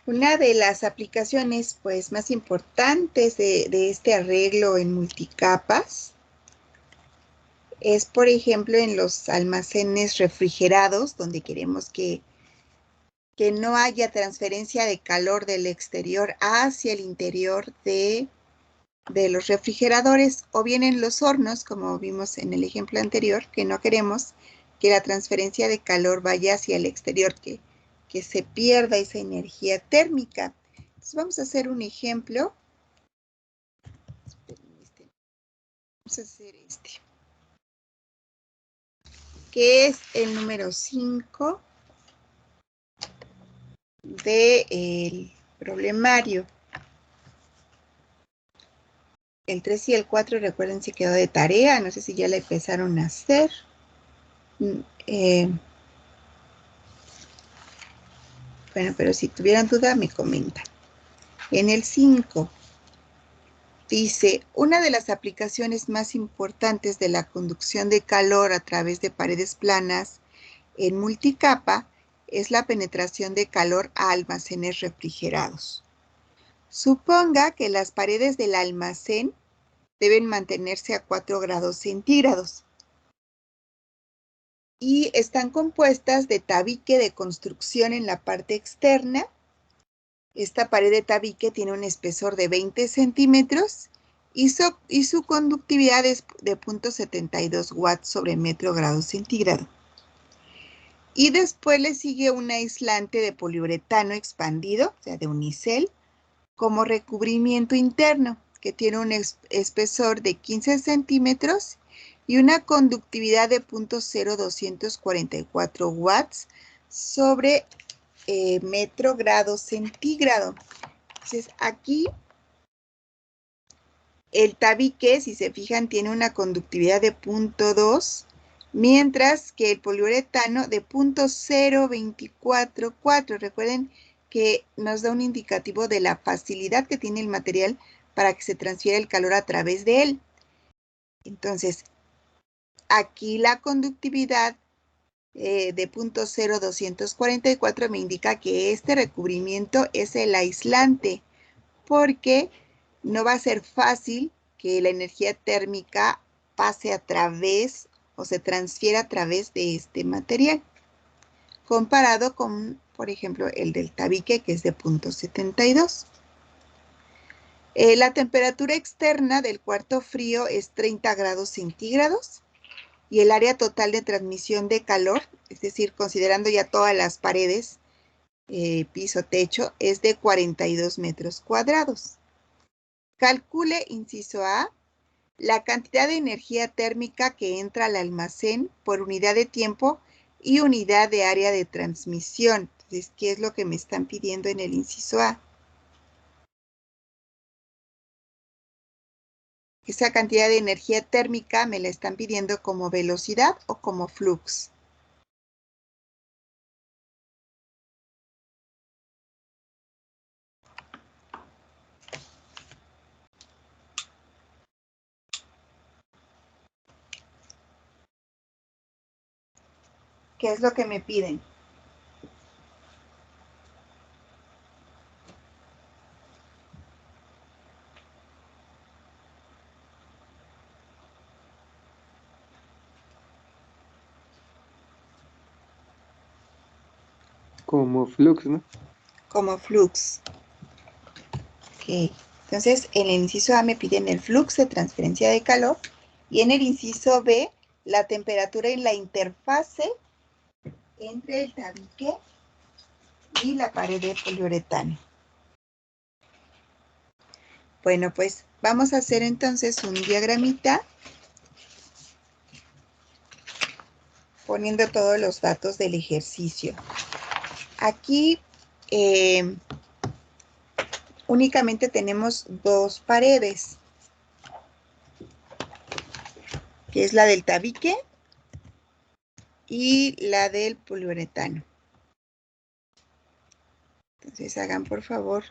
Una de las aplicaciones pues, más importantes de este arreglo en multicapas es, por ejemplo, en los almacenes refrigerados, donde queremos que que no haya transferencia de calor del exterior hacia el interior de los refrigeradores, o bien en los hornos, como vimos en el ejemplo anterior, que no queremos que la transferencia de calor vaya hacia el exterior, que se pierda esa energía térmica. Entonces vamos a hacer un ejemplo. Vamos a hacer este, que es el número 5 del problemario. El 3 y el 4, recuerden, se quedó de tarea. No sé si ya la empezaron a hacer. Bueno, pero si tuvieran duda, me comentan. En el 5, dice, una de las aplicaciones más importantes de la conducción de calor a través de paredes planas en multicapa es la penetración de calor a almacenes refrigerados. Suponga que las paredes del almacén deben mantenerse a 4 grados centígrados y están compuestas de tabique de construcción en la parte externa. Esta pared de tabique tiene un espesor de 20 centímetros y su conductividad es de 0.72 watts sobre metro grado centígrado. Y después le sigue un aislante de poliuretano expandido, o sea, de unicel, como recubrimiento interno, que tiene un espesor de 15 centímetros y una conductividad de 0.0244 watts sobre metro grado centígrado. Entonces, aquí el tabique, si se fijan, tiene una conductividad de 0.2, mientras que el poliuretano de 0.0244. Recuerden que nos da un indicativo de la facilidad que tiene el material para que se transfiera el calor a través de él. Entonces, aquí la conductividad de 0.0244 me indica que este recubrimiento es el aislante, porque no va a ser fácil que la energía térmica pase a través o se transfiera a través de este material, comparado con, por ejemplo, el del tabique, que es de 0.72. La temperatura externa del cuarto frío es 30 grados centígrados y el área total de transmisión de calor, es decir, considerando ya todas las paredes, piso, techo, es de 42 metros cuadrados. Calcule, inciso A, la cantidad de energía térmica que entra al almacén por unidad de tiempo y unidad de área de transmisión. Entonces, ¿qué es lo que me están pidiendo en el inciso A? Esa cantidad de energía térmica me la están pidiendo como velocidad o como flux. ¿Qué es lo que me piden? Como flux, ¿no? Como flux. Ok. Entonces, en el inciso A me piden el flux de transferencia de calor y en el inciso B, la temperatura en la interfase entre el tabique y la pared de poliuretano. Bueno, pues vamos a hacer entonces un diagramita poniendo todos los datos del ejercicio. Aquí únicamente tenemos dos paredes, que es la del tabique y la del poliuretano. Entonces hagan por favor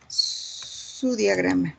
su diagrama.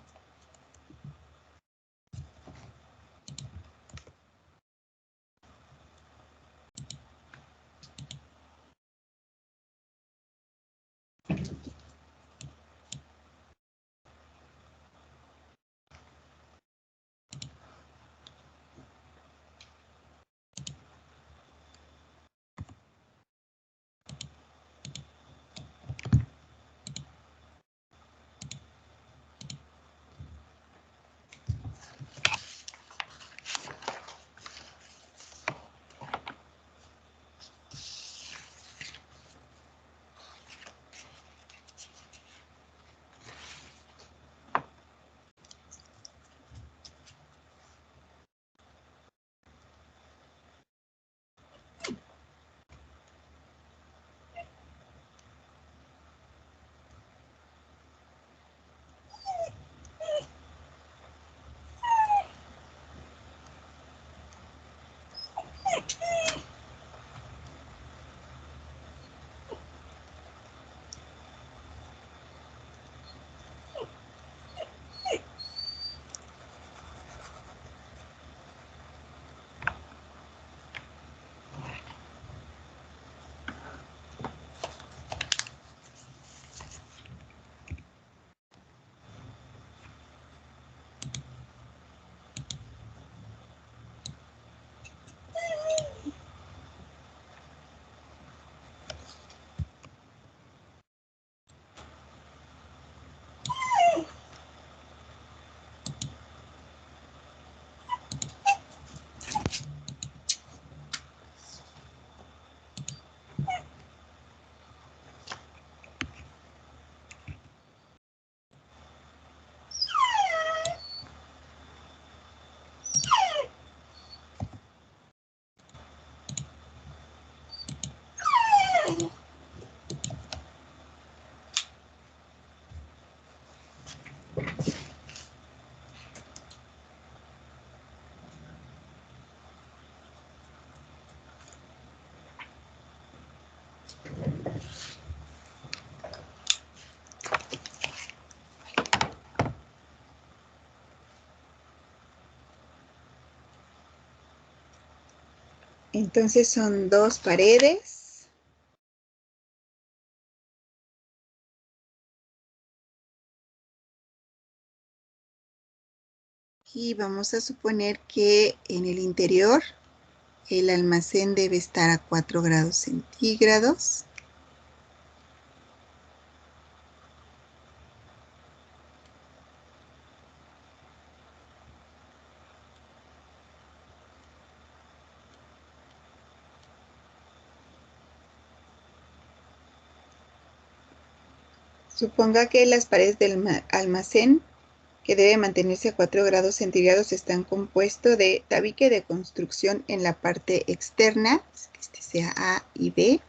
Entonces son 2 paredes. Y vamos a suponer que en el interior el almacén debe estar a 4 grados centígrados. Suponga que las paredes del almacén, que debe mantenerse a 4 grados centígrados, están compuestos de tabique de construcción en la parte externa, que este sea A y B,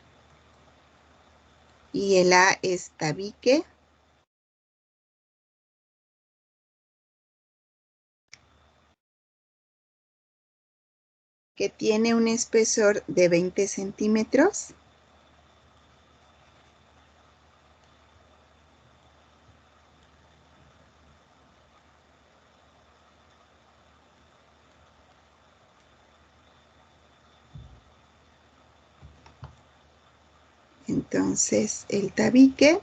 y el A es tabique, que tiene un espesor de 20 centímetros. Entonces, el tabique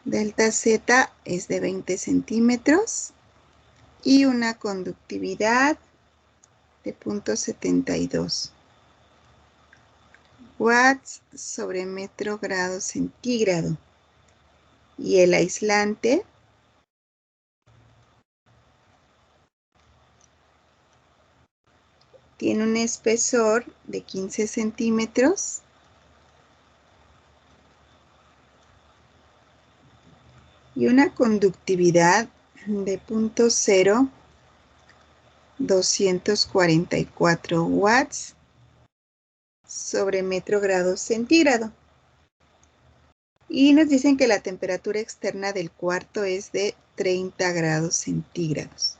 delta Z es de 20 centímetros y una conductividad de 0.72 watts sobre metro grado centígrado. Y el aislante tiene un espesor de 15 centímetros y una conductividad de 0.0244 watts sobre metro grado centígrado. Y nos dicen que la temperatura externa del cuarto es de 30 grados centígrados.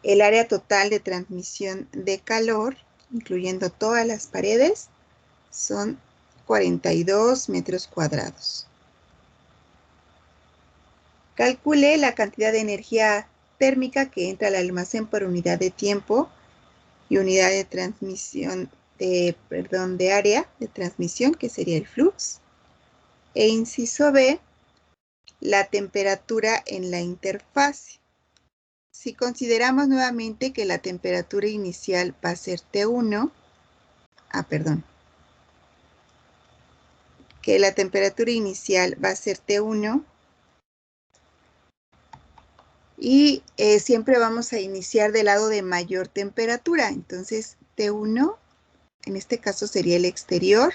El área total de transmisión de calor, incluyendo todas las paredes, son 42 metros cuadrados. Calcule la cantidad de energía térmica que entra al almacén por unidad de tiempo y unidad de transmisión de área de transmisión, que sería el flux. E inciso B, la temperatura en la interfase. Si consideramos nuevamente que la temperatura inicial va a ser T1, que la temperatura inicial va a ser T1 y siempre vamos a iniciar del lado de mayor temperatura. Entonces T1, en este caso sería el exterior.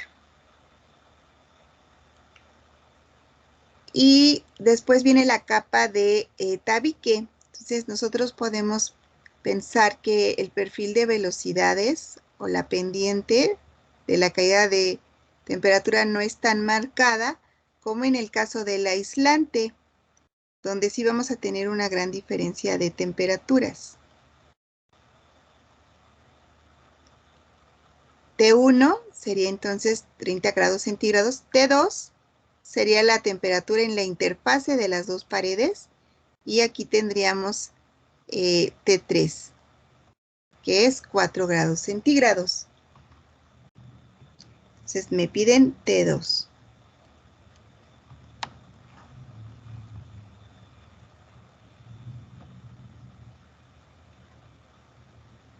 Y después viene la capa de tabique. Entonces nosotros podemos pensar que el perfil de velocidades o la pendiente de la caída de temperatura no es tan marcada como en el caso del aislante, donde sí vamos a tener una gran diferencia de temperaturas. T1 sería entonces 30 grados centígrados. T2 sería la temperatura en la interfase de las dos paredes. Y aquí tendríamos T3, que es 4 grados centígrados. Entonces me piden T2.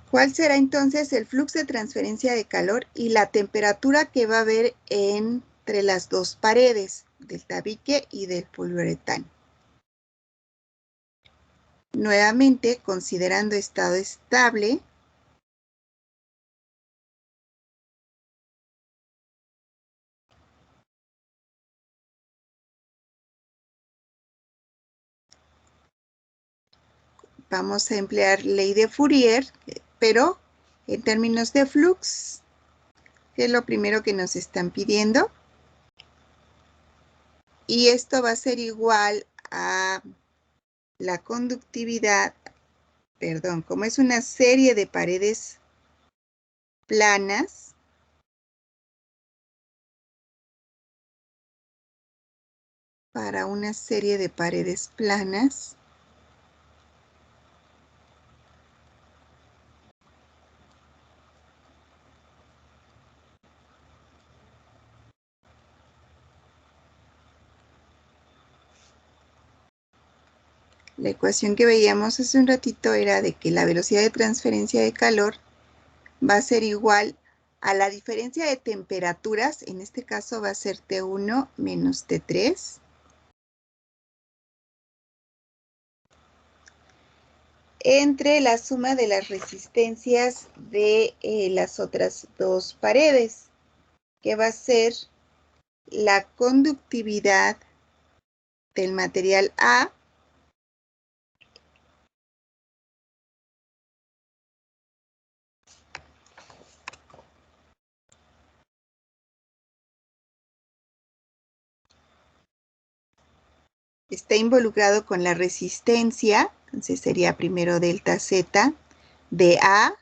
¿Cuál será entonces el flujo de transferencia de calor y la temperatura que va a haber entre las dos paredes del tabique y del poliuretano? Nuevamente, considerando estado estable, vamos a emplear ley de Fourier, pero en términos de flux, que es lo primero que nos están pidiendo. Y esto va a ser igual a la conductividad, como es una serie de paredes planas, para una serie de paredes planas, La ecuación que veíamos hace un ratito era de que la velocidad de transferencia de calor va a ser igual a la diferencia de temperaturas, en este caso va a ser T1 menos T3, entre la suma de las resistencias de las otras dos paredes, que va a ser la conductividad del material A está involucrado con la resistencia, entonces sería primero delta Z de A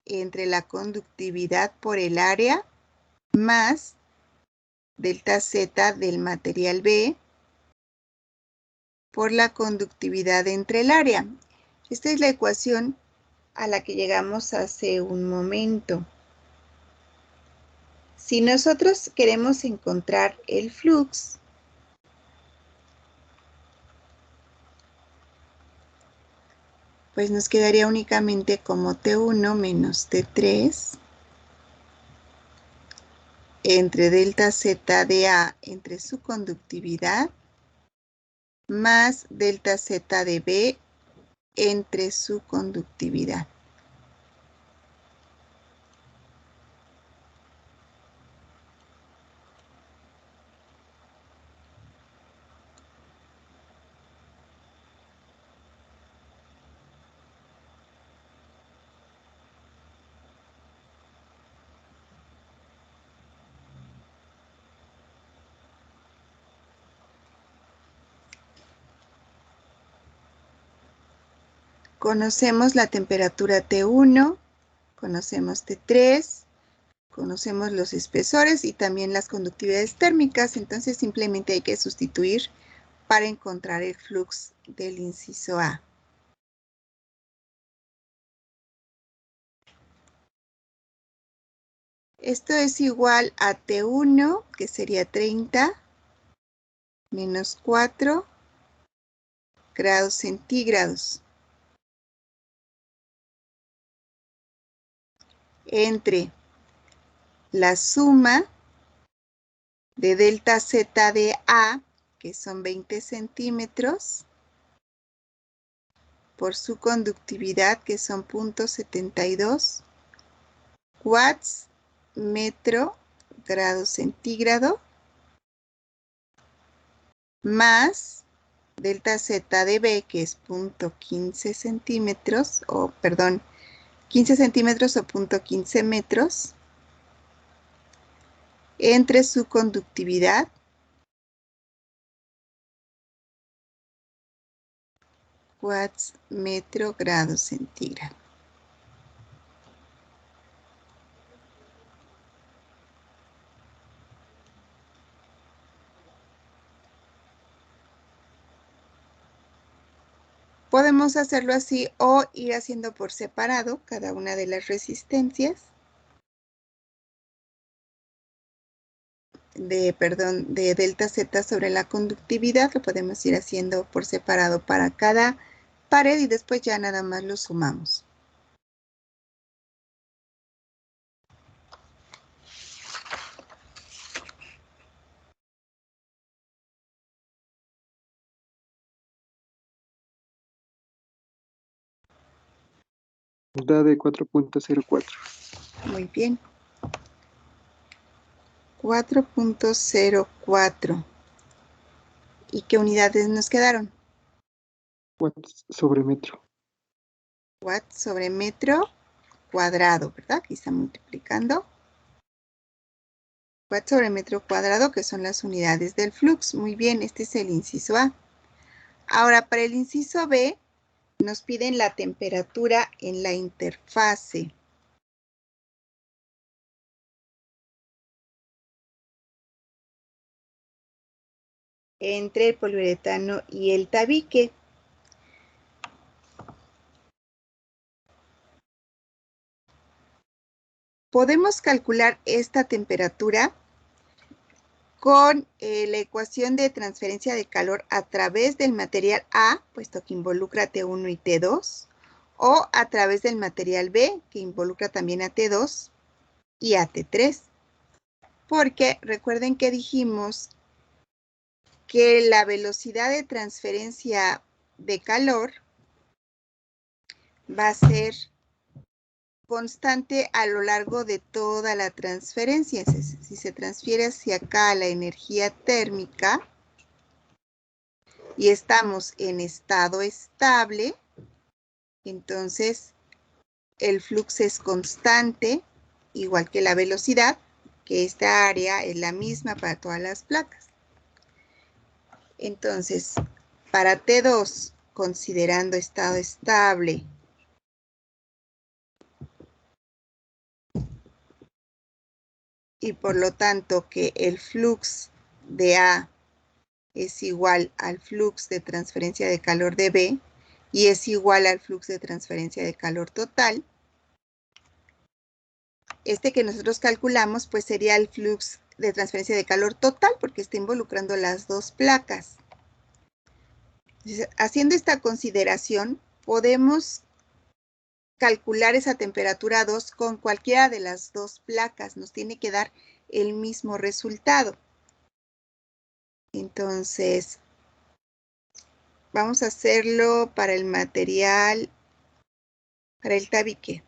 entre la conductividad por el área más delta Z del material B por la conductividad entre el área. Esta es la ecuación a la que llegamos hace un momento. Si nosotros queremos encontrar el flux, pues nos quedaría únicamente como T1 menos T3 entre delta Z de A entre su conductividad más delta Z de B entre su conductividad. Conocemos la temperatura T1, conocemos T3, conocemos los espesores y también las conductividades térmicas, entonces simplemente hay que sustituir para encontrar el flux del inciso A. Esto es igual a T1, que sería 30, menos 4 grados centígrados, entre la suma de delta Z de A, que son 20 centímetros, por su conductividad, que son 0.72 watts metro grado centígrado, más delta Z de B, que es 0.15 centímetros, o perdón, 15 centímetros o 0.15 metros, entre su conductividad, watts metro grado centígrado. Podemos hacerlo así o ir haciendo por separado cada una de las resistencias de delta Z sobre la conductividad. Lo podemos ir haciendo por separado para cada pared y después ya nada más lo sumamos. Da de 4.04. Muy bien. 4.04. ¿Y qué unidades nos quedaron? Watts sobre metro. Watts sobre metro cuadrado, ¿verdad? Aquí está multiplicando. Watts sobre metro cuadrado, que son las unidades del flux. Muy bien, este es el inciso A. Ahora, para el inciso B, nos piden la temperatura en la interfase. Entre el poliuretano y el tabique. Podemos calcular esta temperatura con la ecuación de transferencia de calor a través del material A, puesto que involucra T1 y T2, o a través del material B, que involucra también a T2 y a T3. Porque recuerden que dijimos que la velocidad de transferencia de calor va a ser constante a lo largo de toda la transferencia. Si se transfiere hacia acá la energía térmica y estamos en estado estable, entonces el flujo es constante, igual que la velocidad, que esta área es la misma para todas las placas. Entonces, para T2, considerando estado estable, y por lo tanto que el flux de A es igual al flux de transferencia de calor de B y es igual al flux de transferencia de calor total. Este que nosotros calculamos pues sería el flux de transferencia de calor total porque está involucrando las dos placas. Entonces, haciendo esta consideración, podemos calcular esa temperatura 2 con cualquiera de las dos placas. Nos tiene que dar el mismo resultado. Entonces, vamos a hacerlo para el material, para el tabique.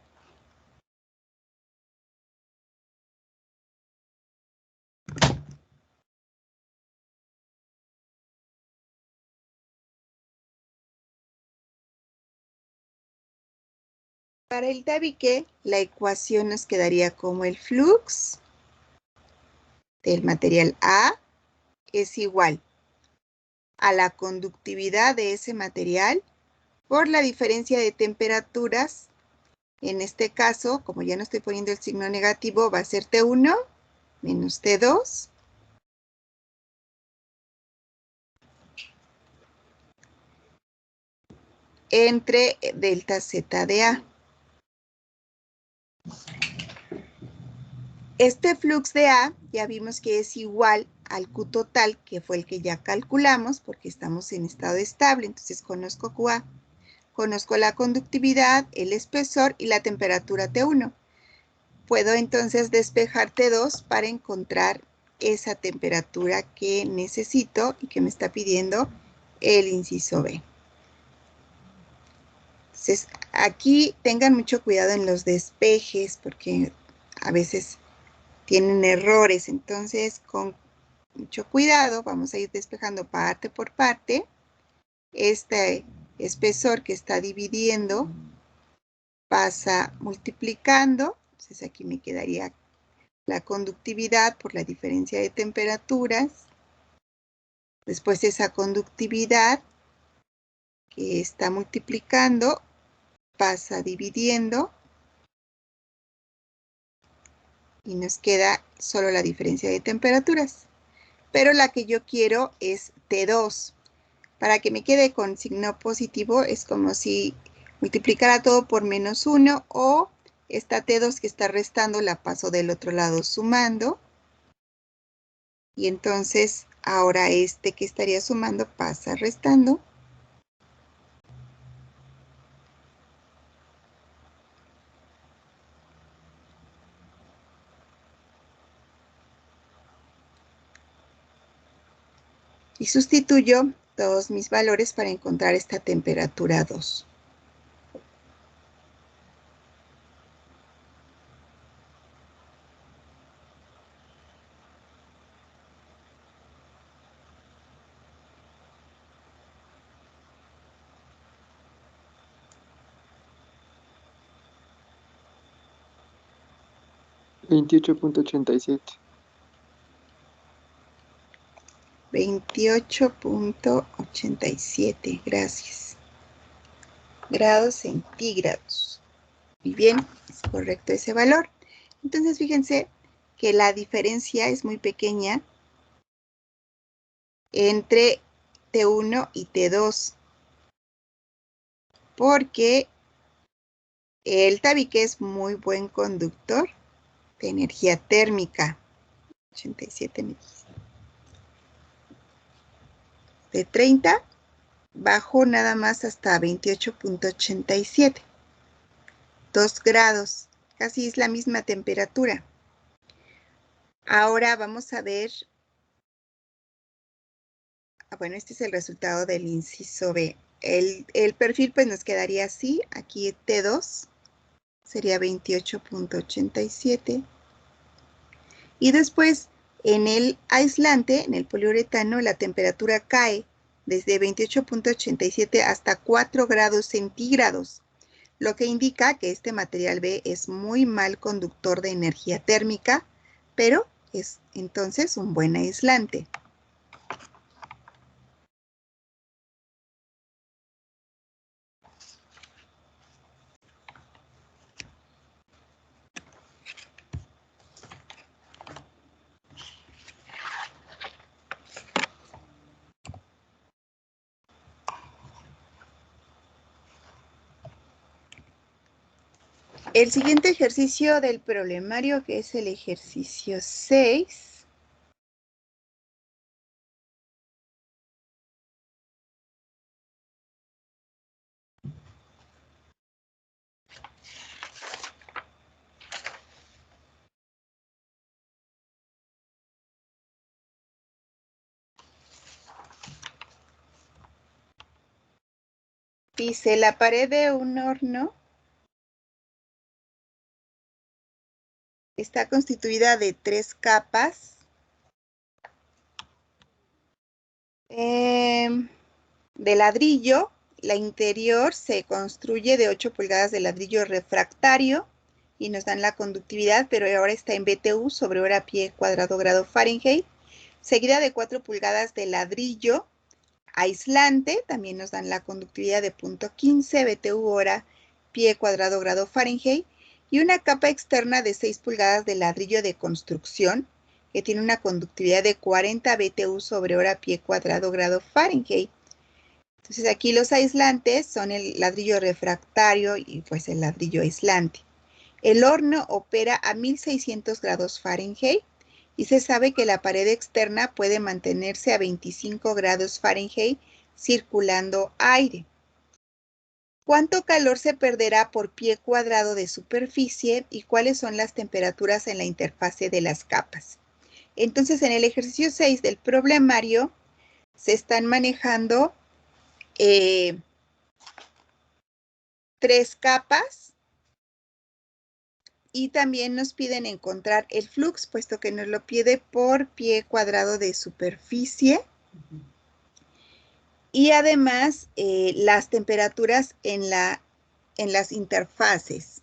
Para el tabique, la ecuación nos quedaría como el flux del material A es igual a la conductividad de ese material por la diferencia de temperaturas. En este caso, como ya no estoy poniendo el signo negativo, va a ser T1 menos T2 entre delta Z de A. Este flux de A ya vimos que es igual al Q total, que fue el que ya calculamos, porque estamos en estado estable. Entonces conozco QA, conozco la conductividad, el espesor y la temperatura T1. Puedo entonces despejar T2 para encontrar esa temperatura que necesito y que me está pidiendo el inciso B. Entonces, aquí tengan mucho cuidado en los despejes, porque a veces tienen errores. Entonces, con mucho cuidado, vamos a ir despejando parte por parte. Este espesor que está dividiendo pasa multiplicando. Entonces, aquí me quedaría la conductividad por la diferencia de temperaturas. Después esa conductividad que está multiplicando pasa dividiendo. Y nos queda solo la diferencia de temperaturas. Pero la que yo quiero es T2. Para que me quede con signo positivo es como si multiplicara todo por menos 1 o esta T2 que está restando la paso del otro lado sumando. Y entonces ahora este que estaría sumando pasa restando. Y sustituyo todos mis valores para encontrar esta temperatura 2. $28.87. 28.87, gracias. Grados centígrados. Muy bien, es correcto ese valor. Entonces, fíjense que la diferencia es muy pequeña entre T1 y T2, porque el tabique es muy buen conductor de energía térmica. 87 me dice. de 30, bajo nada más hasta 28.87. 2 grados, casi es la misma temperatura. Ahora vamos a ver, bueno, este es el resultado del inciso B. El perfil pues nos quedaría así, aquí T2 sería 28.87. Y después en el aislante, en el poliuretano, la temperatura cae desde 28.87 hasta 4 grados centígrados, lo que indica que este material B es muy mal conductor de energía térmica, pero es entonces un buen aislante. El siguiente ejercicio del problemario, que es el ejercicio 6, dice: la pared de un horno está constituida de 3 capas de ladrillo. La interior se construye de 8 pulgadas de ladrillo refractario y nos dan la conductividad, pero ahora está en BTU sobre hora pie cuadrado grado Fahrenheit, seguida de 4 pulgadas de ladrillo aislante, también nos dan la conductividad de 0.15 BTU hora pie cuadrado grado Fahrenheit, y una capa externa de 6 pulgadas de ladrillo de construcción, que tiene una conductividad de 40 BTU sobre hora pie cuadrado grado Fahrenheit. Entonces aquí los aislantes son el ladrillo refractario y pues el ladrillo aislante. El horno opera a 1600 grados Fahrenheit y se sabe que la pared externa puede mantenerse a 25 grados Fahrenheit circulando aire. ¿Cuánto calor se perderá por pie cuadrado de superficie y cuáles son las temperaturas en la interfase de las capas? Entonces, en el ejercicio 6 del problemario se están manejando 3 capas y también nos piden encontrar el flux, puesto que nos lo pide por pie cuadrado de superficie. Y además las temperaturas en las interfaces.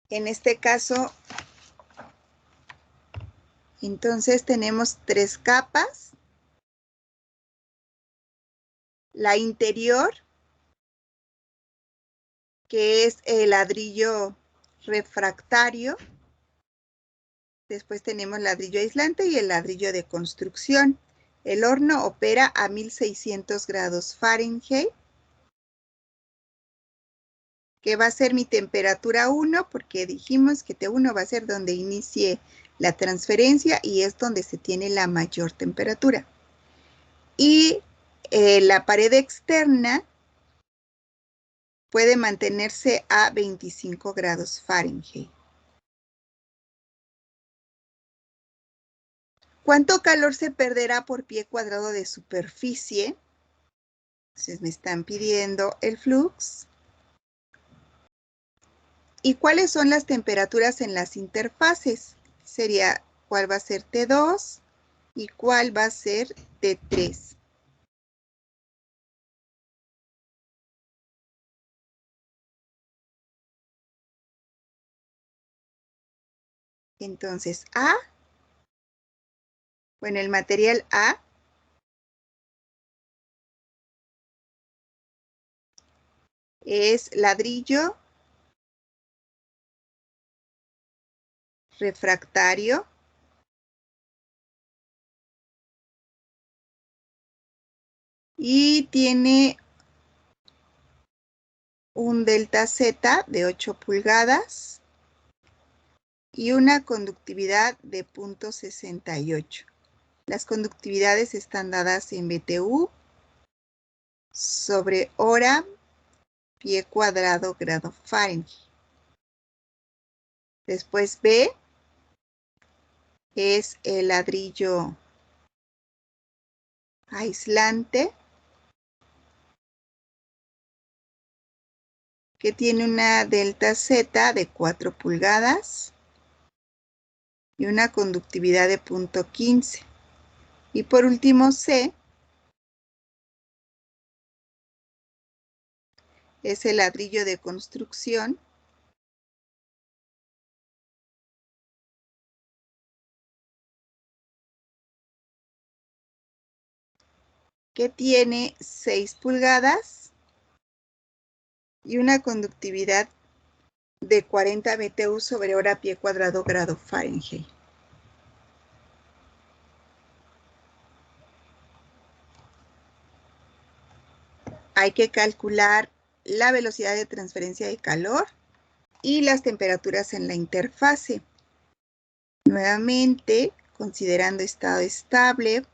En este caso, entonces tenemos 3 capas. La interior, que es el ladrillo refractario. Después tenemos ladrillo aislante y el ladrillo de construcción. El horno opera a 1600 grados Fahrenheit, que va a ser mi temperatura 1, porque dijimos que T1 va a ser donde inicie la transferencia y es donde se tiene la mayor temperatura. Y la pared externa puede mantenerse a 25 grados Fahrenheit. ¿Cuánto calor se perderá por pie cuadrado de superficie? Entonces me están pidiendo el flux. ¿Y cuáles son las temperaturas en las interfaces? Sería cuál va a ser T2 y cuál va a ser T3. Entonces, el material A es ladrillo refractario y tiene un delta Z de 8 pulgadas y una conductividad de 0.68. Las conductividades están dadas en BTU sobre hora, pie cuadrado, grado Fahrenheit. Después B es el ladrillo aislante que tiene una delta Z de 4 pulgadas y una conductividad de 0.15. Y por último C es el ladrillo de construcción que tiene 6 pulgadas y una conductividad de 40 BTU sobre hora pie cuadrado grado Fahrenheit. Hay que calcular la velocidad de transferencia de calor y las temperaturas en la interfase. Nuevamente, considerando estado estable,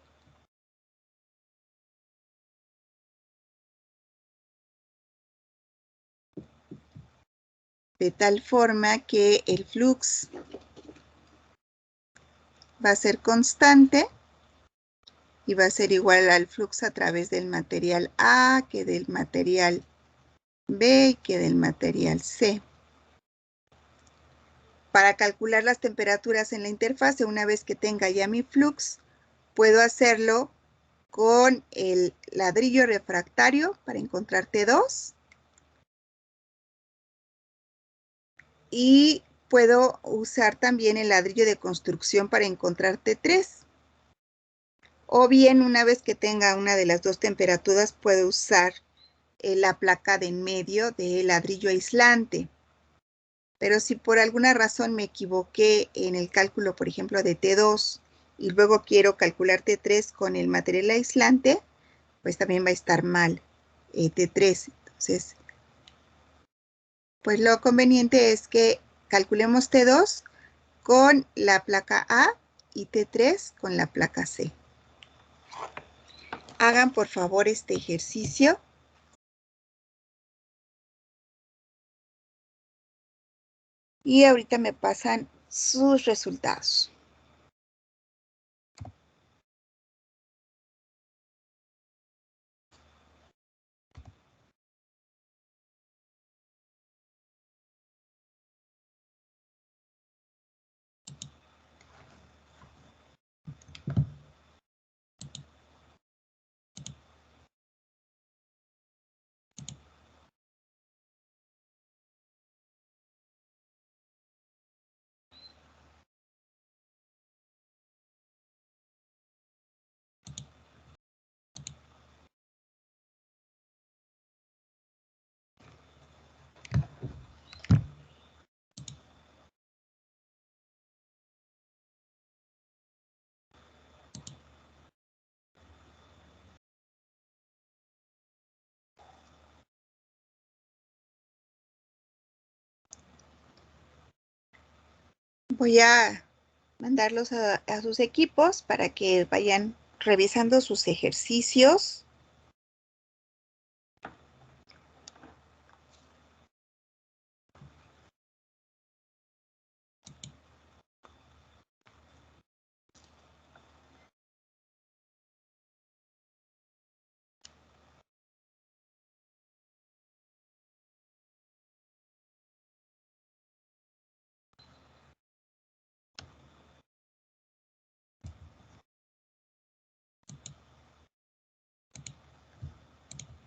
de tal forma que el flux va a ser constante y va a ser igual al flux a través del material A, que del material B y que del material C. Para calcular las temperaturas en la interfase, una vez que tenga ya mi flux, puedo hacerlo con el ladrillo refractario para encontrar T2. Y puedo usar también el ladrillo de construcción para encontrar T3. O bien, una vez que tenga una de las dos temperaturas, puedo usar la placa de en medio del ladrillo aislante. Pero si por alguna razón me equivoqué en el cálculo, por ejemplo, de T2, y luego quiero calcular T3 con el material aislante, pues también va a estar mal T3. Entonces, pues lo conveniente es que calculemos T2 con la placa A y T3 con la placa C. Hagan por favor este ejercicio. Y ahorita me pasan sus resultados. Voy a mandarlos a sus equipos para que vayan revisando sus ejercicios.